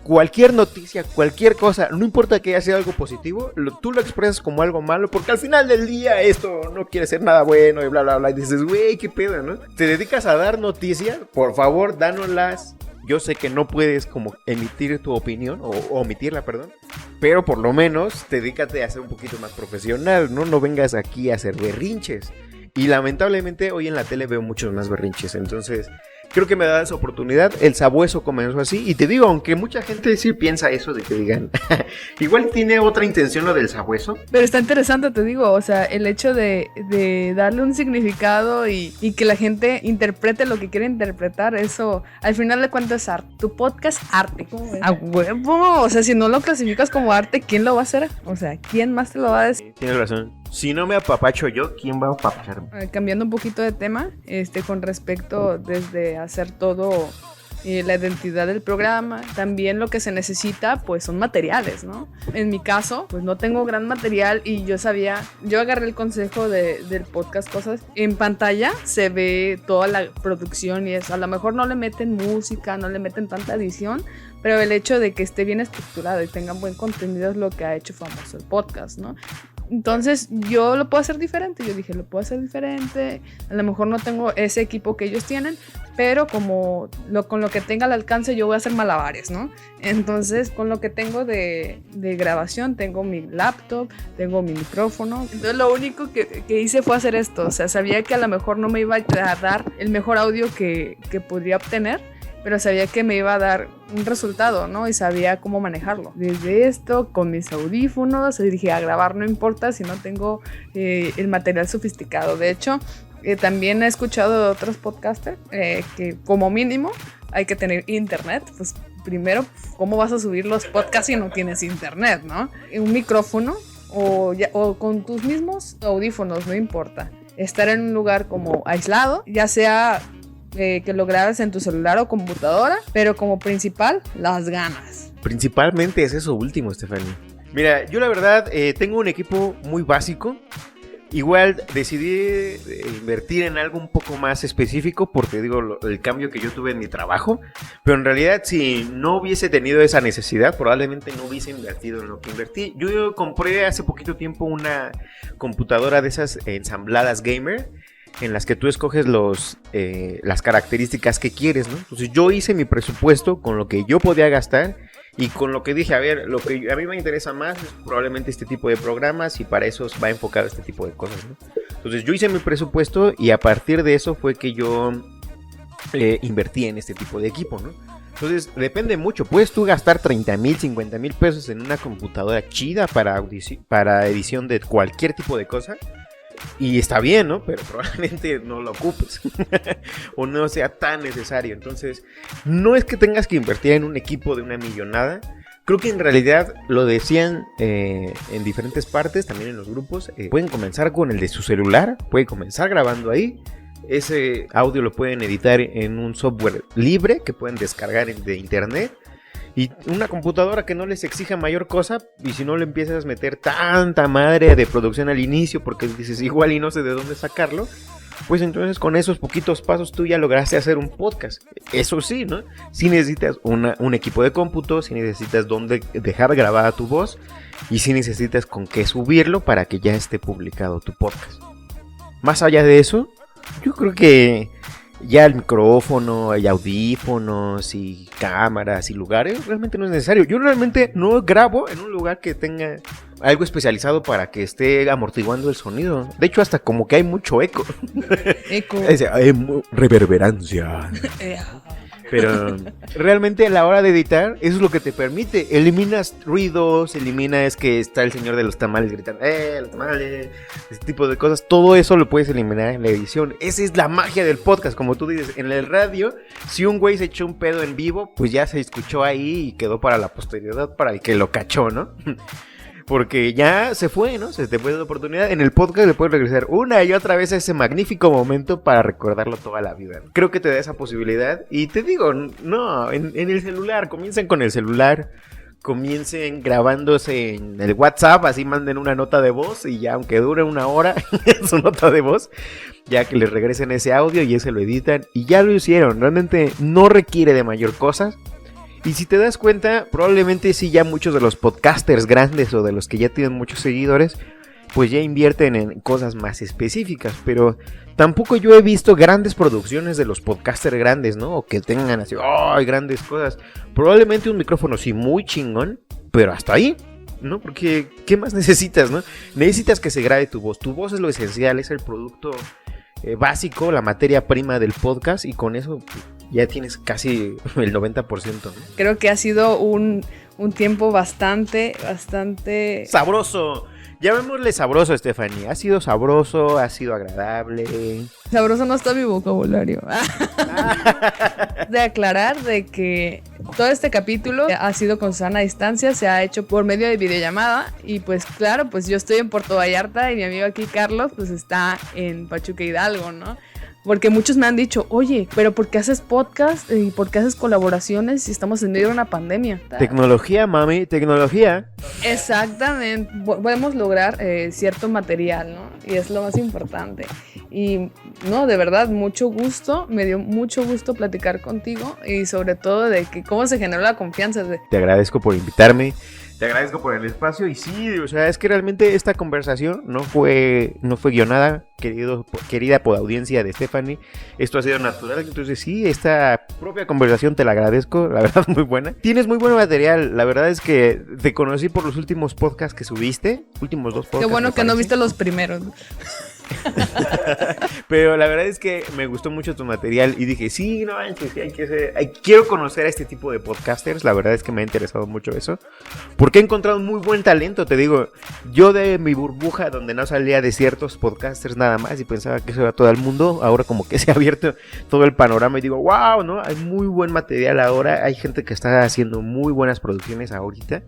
cualquier noticia, cualquier cosa, no importa que haya sido algo positivo, tú lo expresas como algo malo, porque al final del día esto no quiere ser nada bueno y bla, bla, bla. Y dices, güey, qué pedo, ¿no? Te dedicas a dar noticias, por favor, dánoslas. Yo sé que no puedes como emitir tu opinión, o omitirla, perdón, pero por lo menos dedícate a ser un poquito más profesional, ¿no? No vengas aquí a hacer berrinches. Y lamentablemente hoy en la tele veo muchos más berrinches, entonces creo que me da esa oportunidad. El Sabueso comenzó así, y te digo, aunque mucha gente sí piensa eso de que digan, igual tiene otra intención lo del Sabueso. Pero está interesante, te digo, o sea, el hecho de darle un significado y que la gente interprete lo que quiere interpretar, eso, al final de cuentas es arte. Tu podcast, arte. ¡A huevo! O sea, si no lo clasificas como arte, ¿quién lo va a hacer? O sea, ¿quién más te lo va a decir? Tienes razón. Si no me apapacho yo, ¿quién va a apapacharme? Cambiando un poquito de tema, con respecto desde hacer todo la identidad del programa, también lo que se necesita pues son materiales, ¿no? En mi caso, pues no tengo gran material y yo agarré el consejo del podcast Cosas. En pantalla se ve toda la producción y eso, a lo mejor no le meten música, no le meten tanta edición, pero el hecho de que esté bien estructurado y tenga buen contenido es lo que ha hecho famoso el podcast, ¿no? Entonces yo lo puedo hacer diferente. Yo dije, lo puedo hacer diferente. A lo mejor no tengo ese equipo que ellos tienen, pero con lo que tenga al alcance yo voy a hacer malabares, ¿no? Entonces con lo que tengo de grabación, tengo mi laptop, tengo mi micrófono. Entonces lo único que hice fue hacer esto. O sea, sabía que a lo mejor no me iba a dar el mejor audio que podría obtener, pero sabía que me iba a dar un resultado, ¿no? Y sabía cómo manejarlo. Desde esto, con mis audífonos, dije, a grabar no importa si no tengo el material sofisticado. De hecho, también he escuchado de otros podcasters que como mínimo hay que tener internet. Pues primero, ¿cómo vas a subir los podcasts si no tienes internet, no? Un micrófono o con tus mismos audífonos, no importa. Estar en un lugar como aislado, ya sea que lo grabes en tu celular o computadora, pero como principal, las ganas. Principalmente es eso último, Stephanie. Mira, yo la verdad tengo un equipo muy básico. Igual decidí invertir en algo un poco más específico porque digo el cambio que yo tuve en mi trabajo, pero en realidad si no hubiese tenido esa necesidad probablemente no hubiese invertido en lo que invertí. Yo compré hace poquito tiempo una computadora de esas ensambladas gamer en las que tú escoges las características que quieres, ¿no? Entonces yo hice mi presupuesto con lo que yo podía gastar y con lo que dije, a ver, lo que a mí me interesa más es probablemente este tipo de programas y para eso va enfocado este tipo de cosas, ¿no? Entonces yo hice mi presupuesto y a partir de eso fue que yo invertí en este tipo de equipo, ¿no? Entonces depende mucho, puedes tú gastar 30,000, 50,000 pesos en una computadora chida para edición de cualquier tipo de cosa. Y está bien, ¿no? Pero probablemente no lo ocupes o no sea tan necesario. Entonces, no es que tengas que invertir en un equipo de una millonada. Creo que en realidad lo decían en diferentes partes, también en los grupos. Pueden comenzar con el de su celular, pueden comenzar grabando ahí. Ese audio lo pueden editar en un software libre que pueden descargar de internet. Y una computadora que no les exija mayor cosa, y si no le empiezas a meter tanta madre de producción al inicio, porque dices igual y no sé de dónde sacarlo, pues entonces con esos poquitos pasos tú ya lograste hacer un podcast. Eso sí, ¿no? Si necesitas un equipo de cómputo, si necesitas dónde dejar grabada tu voz, y si necesitas con qué subirlo para que ya esté publicado tu podcast. Más allá de eso, yo creo que ya el micrófono, y audífonos, y cámaras, y lugares, realmente no es necesario. Yo realmente no grabo en un lugar que tenga algo especializado para que esté amortiguando el sonido. De hecho, hasta como que hay mucho eco. Eco. Reverberancia. Pero realmente a la hora de editar, eso es lo que te permite. Eliminas ruidos, eliminas que está el señor de los tamales gritando, los tamales, ese tipo de cosas. Todo eso lo puedes eliminar en la edición. Esa es la magia del podcast, como tú dices. En el radio, si un güey se echó un pedo en vivo, pues ya se escuchó ahí y quedó para la posteridad, para el que lo cachó, ¿no? Porque ya se fue, ¿no? Se te fue la oportunidad. En el podcast le puedes regresar una y otra vez a ese magnífico momento para recordarlo toda la vida. Creo que te da esa posibilidad. Y te digo, no, en el celular. Comiencen con el celular. Comiencen grabándose en el WhatsApp. Así manden una nota de voz. Y ya, aunque dure una hora su nota de voz, ya que les regresen ese audio y ese lo editan. Y ya lo hicieron. Realmente no requiere de mayor cosas. Y si te das cuenta, probablemente sí ya muchos de los podcasters grandes o de los que ya tienen muchos seguidores, pues ya invierten en cosas más específicas. Pero tampoco yo he visto grandes producciones de los podcasters grandes, ¿no? O que tengan así, grandes cosas. Probablemente un micrófono sí muy chingón, pero hasta ahí, ¿no? Porque, ¿qué más necesitas, no? Necesitas que se grabe tu voz. Tu voz es lo esencial, es el producto básico, la materia prima del podcast. Y con eso ya tienes casi el 90%, ¿no? Creo que ha sido un tiempo bastante sabroso. Llamémosle sabroso, Stephanie. Ha sido sabroso, ha sido agradable. Sabroso no está mi vocabulario. De aclarar de que todo este capítulo ha sido con sana distancia, se ha hecho por medio de videollamada. Y pues claro, pues yo estoy en Puerto Vallarta y mi amigo aquí, Carlos, pues está en Pachuca Hidalgo, ¿no? Porque muchos me han dicho, oye, pero ¿por qué haces podcast y por qué haces colaboraciones si estamos en medio de una pandemia? Tecnología, mami, tecnología. Exactamente, podemos lograr cierto material, ¿no? Y es lo más importante. Y no, de verdad, mucho gusto, me dio mucho gusto platicar contigo y sobre todo de que cómo se generó la confianza. Te agradezco por invitarme. Te agradezco por el espacio y sí, o sea, es que realmente esta conversación no fue guionada, querida podaudiencia de Stephanie. Esto ha sido natural, entonces sí, esta propia conversación te la agradezco, la verdad muy buena. Tienes muy buen material, la verdad es que te conocí por los últimos podcasts que subiste, últimos 2 podcasts. Qué bueno que no viste los primeros. Pero la verdad es que me gustó mucho tu material y dije, sí, no, hay que hacer, quiero conocer a este tipo de podcasters. La verdad es que me ha interesado mucho eso, porque he encontrado muy buen talento. Te digo, yo de mi burbuja donde no salía de ciertos podcasters nada más y pensaba que eso era todo el mundo, ahora como que se ha abierto todo el panorama y digo, wow, ¿no? Hay muy buen material ahora, hay gente que está haciendo muy buenas producciones ahorita.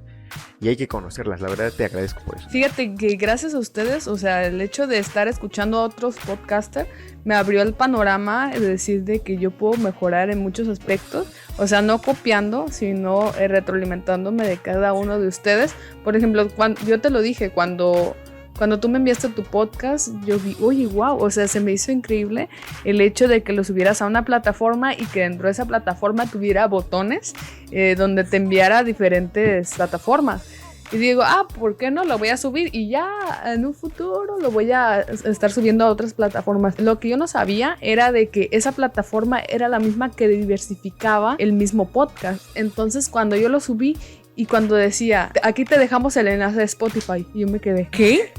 Y hay que conocerlas, la verdad te agradezco por eso. Fíjate que gracias a ustedes, o sea, el hecho de estar escuchando a otros podcasters me abrió el panorama de decir de que yo puedo mejorar en muchos aspectos, o sea, no copiando, sino retroalimentándome de cada uno de ustedes. Por ejemplo, yo te lo dije, cuando tú me enviaste tu podcast, yo vi, oye, wow, o sea, se me hizo increíble el hecho de que lo subieras a una plataforma y que dentro de esa plataforma tuviera botones donde te enviara a diferentes plataformas. Y digo, ¿por qué no? Lo voy a subir y ya en un futuro lo voy a estar subiendo a otras plataformas. Lo que yo no sabía era de que esa plataforma era la misma que diversificaba el mismo podcast. Entonces, cuando yo lo subí, y cuando decía, aquí te dejamos el enlace de Spotify, y yo me quedé, ¿qué?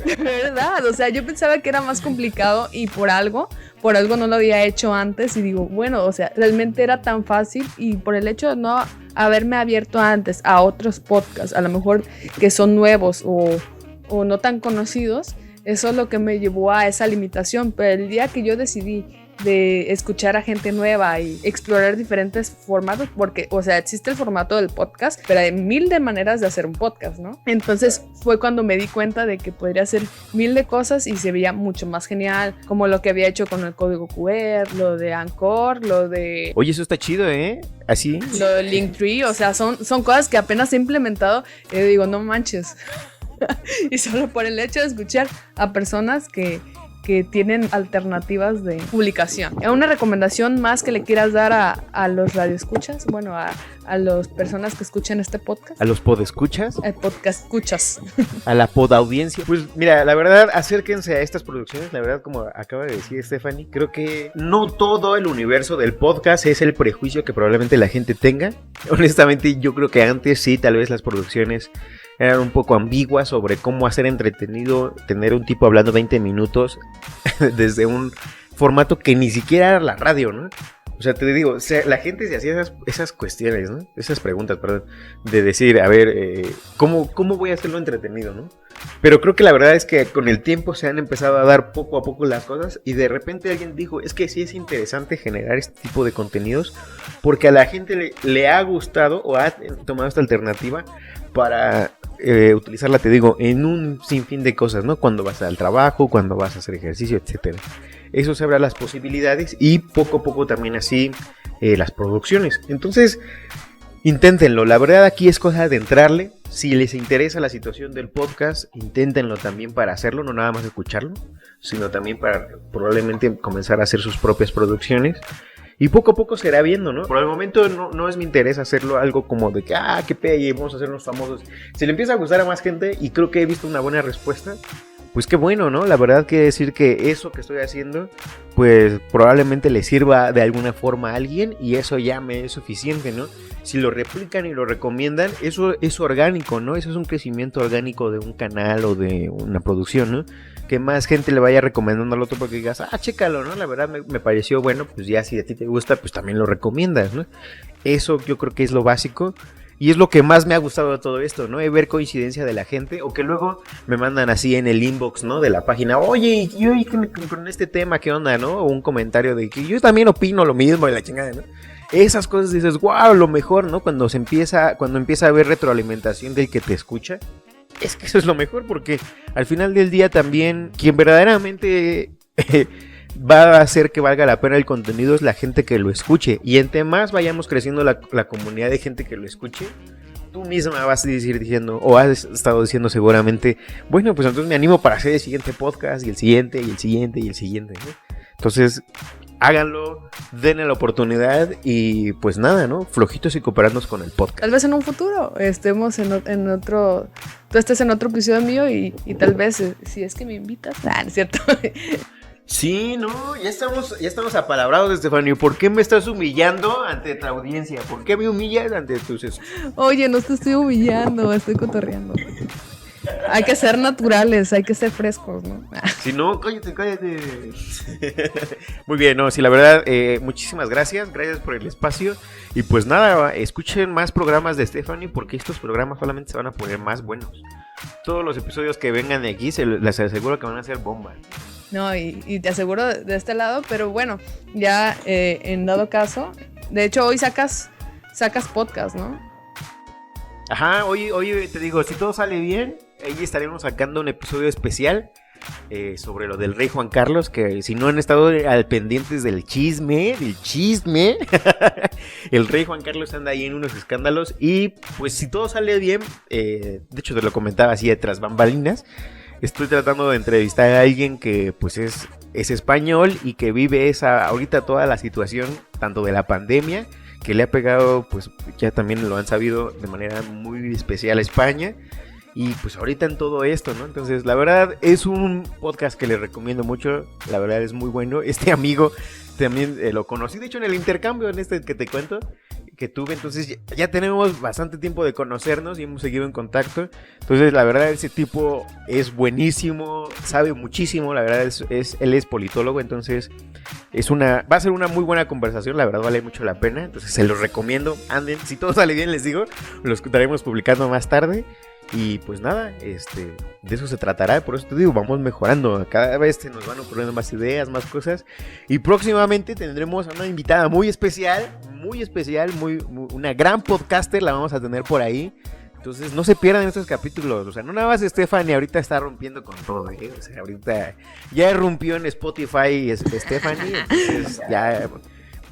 De verdad, o sea, yo pensaba que era más complicado y por algo no lo había hecho antes y digo, bueno, o sea, realmente era tan fácil y por el hecho de no haberme abierto antes a otros podcasts, a lo mejor que son nuevos o no tan conocidos, eso es lo que me llevó a esa limitación. Pero el día que yo decidí de escuchar a gente nueva y explorar diferentes formatos, porque, o sea, existe el formato del podcast, pero hay 1000 de maneras de hacer un podcast, ¿no? Entonces fue cuando me di cuenta de que podría hacer 1000 de cosas y se veía mucho más genial, como lo que había hecho con el código QR, lo de Anchor, lo de... Oye, eso está chido, ¿eh? Así. Lo de Linktree, o sea, son cosas que apenas he implementado y digo, no manches. Y solo por el hecho de escuchar a personas que tienen alternativas de publicación. ¿Una recomendación más que le quieras dar a los radioescuchas? Bueno, a las personas que escuchan este podcast. ¿A los podescuchas? Podcast escuchas. A la podaudiencia. Pues mira, la verdad, acérquense a estas producciones. La verdad, como acaba de decir Stephanie, creo que no todo el universo del podcast es el prejuicio que probablemente la gente tenga. Honestamente, yo creo que antes sí, tal vez las producciones eran un poco ambiguas sobre cómo hacer entretenido tener un tipo hablando 20 minutos desde un formato que ni siquiera era la radio, ¿no? O sea, te digo, la gente se hacía esas cuestiones, ¿no? Esas preguntas, perdón, de decir, a ver, ¿cómo voy a hacerlo entretenido, no? Pero creo que la verdad es que con el tiempo se han empezado a dar poco a poco las cosas y de repente alguien dijo, es que sí es interesante generar este tipo de contenidos porque a la gente le ha gustado o ha tomado esta alternativa para utilizarla, te digo, en un sinfín de cosas, ¿no? Cuando vas al trabajo, cuando vas a hacer ejercicio, etcétera. Eso se abre las posibilidades y poco a poco también así las producciones. Entonces, inténtenlo. La verdad aquí es cosa de entrarle. Si les interesa la situación del podcast, inténtenlo también para hacerlo, no nada más escucharlo, sino también para probablemente comenzar a hacer sus propias producciones. Y poco a poco se irá viendo, ¿no? Por el momento no es mi interés hacerlo algo como de que, qué pegue, vamos a hacernos famosos. Si le empieza a gustar a más gente, y creo que he visto una buena respuesta, pues qué bueno, ¿no? La verdad quiere decir que eso que estoy haciendo, pues probablemente le sirva de alguna forma a alguien, y eso ya me es suficiente, ¿no? Si lo replican y lo recomiendan, eso es orgánico, ¿no? Eso es un crecimiento orgánico de un canal o de una producción, ¿no? Que más gente le vaya recomendando al otro porque digas, chécalo, ¿no? La verdad me pareció bueno, pues ya si a ti te gusta, pues también lo recomiendas, ¿no? Eso yo creo que es lo básico y es lo que más me ha gustado de todo esto, ¿no? Ver coincidencia de la gente o que luego me mandan así en el inbox, ¿no? De la página, oye, yo con este tema, ¿qué onda, no? O un comentario de que yo también opino lo mismo y la chingada, ¿no? Esas cosas dices, wow, lo mejor, ¿no? Cuando empieza a haber retroalimentación del que te escucha. Es que eso es lo mejor porque al final del día también quien verdaderamente va a hacer que valga la pena el contenido es la gente que lo escuche. Y entre más vayamos creciendo la comunidad de gente que lo escuche, tú misma vas a decir diciendo, o has estado diciendo seguramente, bueno, pues entonces me animo para hacer el siguiente podcast y el siguiente y el siguiente y el siguiente, ¿no? Entonces, háganlo, denle la oportunidad y pues nada, ¿no? Flojitos y cooperarnos con el podcast. Tal vez en un futuro estemos en otro, tú estés en otro episodio mío y tal vez si es que me invitas, no es cierto. Sí, no, ya estamos apalabrados, Estefanía. ¿Por qué me estás humillando ante tu audiencia? ¿Por qué me humillas ante tus... Oye, no te estoy humillando, estoy cotorreando. Hay que ser naturales, hay que ser frescos, ¿no? Si no, cállate. Muy bien, no, sí, la verdad, muchísimas gracias por el espacio. Y pues nada, escuchen más programas de Stephanie porque estos programas solamente se van a poner más buenos. Todos los episodios que vengan de aquí, les aseguro que van a ser bomba. No, y te aseguro de este lado, pero bueno, ya en dado caso, de hecho hoy sacas podcast, ¿no? Ajá, hoy te digo, si todo sale bien, ahí estaremos sacando un episodio especial sobre lo del rey Juan Carlos, que si no han estado al pendientes del chisme, el rey Juan Carlos anda ahí en unos escándalos y pues si todo sale bien, de hecho te lo comentaba así tras bambalinas, estoy tratando de entrevistar a alguien que pues es español y que vive ahorita toda la situación, tanto de la pandemia, que le ha pegado, pues ya también lo han sabido de manera muy especial a España. Y pues ahorita en todo esto, ¿no? Entonces la verdad es un podcast que les recomiendo mucho. La verdad es muy bueno. Este amigo también lo conocí, de hecho en el intercambio en este que te cuento que tuve, entonces ya tenemos bastante tiempo de conocernos y hemos seguido en contacto. Entonces la verdad ese tipo es buenísimo, sabe muchísimo, la verdad él es politólogo, entonces va a ser una muy buena conversación, la verdad vale mucho la pena, entonces se los recomiendo, anden, si todo sale bien les digo, los estaremos publicando más tarde. Y pues nada, de eso se tratará. Por eso te digo, vamos mejorando. Cada vez nos van ocurriendo más ideas, más cosas. Y próximamente tendremos a una invitada muy especial, una gran podcaster la vamos a tener por ahí. Entonces no se pierdan estos capítulos. O sea, no nada más Stephanie ahorita está rompiendo con todo, ¿eh? O sea, ahorita ya irrumpió en Spotify Stephanie. Entonces ya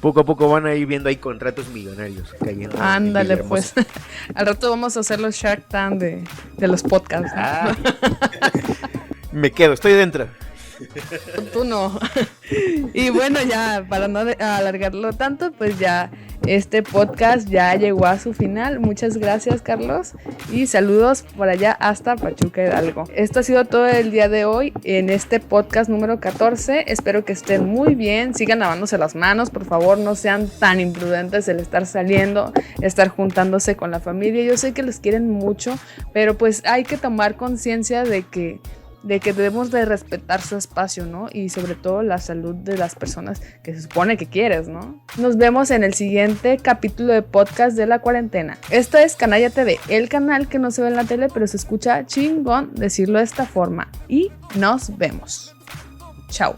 poco a poco van a ir viendo ahí contratos millonarios cayendo. Ándale, pues. Al rato vamos a hacer los Shark Tank de los podcasts, ¿no? Me quedo, estoy dentro. Tú no. Y bueno, ya para no alargarlo tanto, pues ya este podcast ya llegó a su final. Muchas gracias, Carlos, y saludos por allá hasta Pachuca Hidalgo. Esto ha sido todo el día de hoy en este podcast número 14. Espero que estén muy bien, sigan lavándose las manos, por favor, no sean tan imprudentes el estar saliendo, estar juntándose con la familia. Yo sé que los quieren mucho, pero pues hay que tomar conciencia de que debemos de respetar su espacio, ¿no? Y sobre todo la salud de las personas que se supone que quieres, ¿no? Nos vemos en el siguiente capítulo de podcast de la cuarentena. Esto es Canalla TV, el canal que no se ve en la tele, pero se escucha chingón decirlo de esta forma. Y nos vemos. Chao.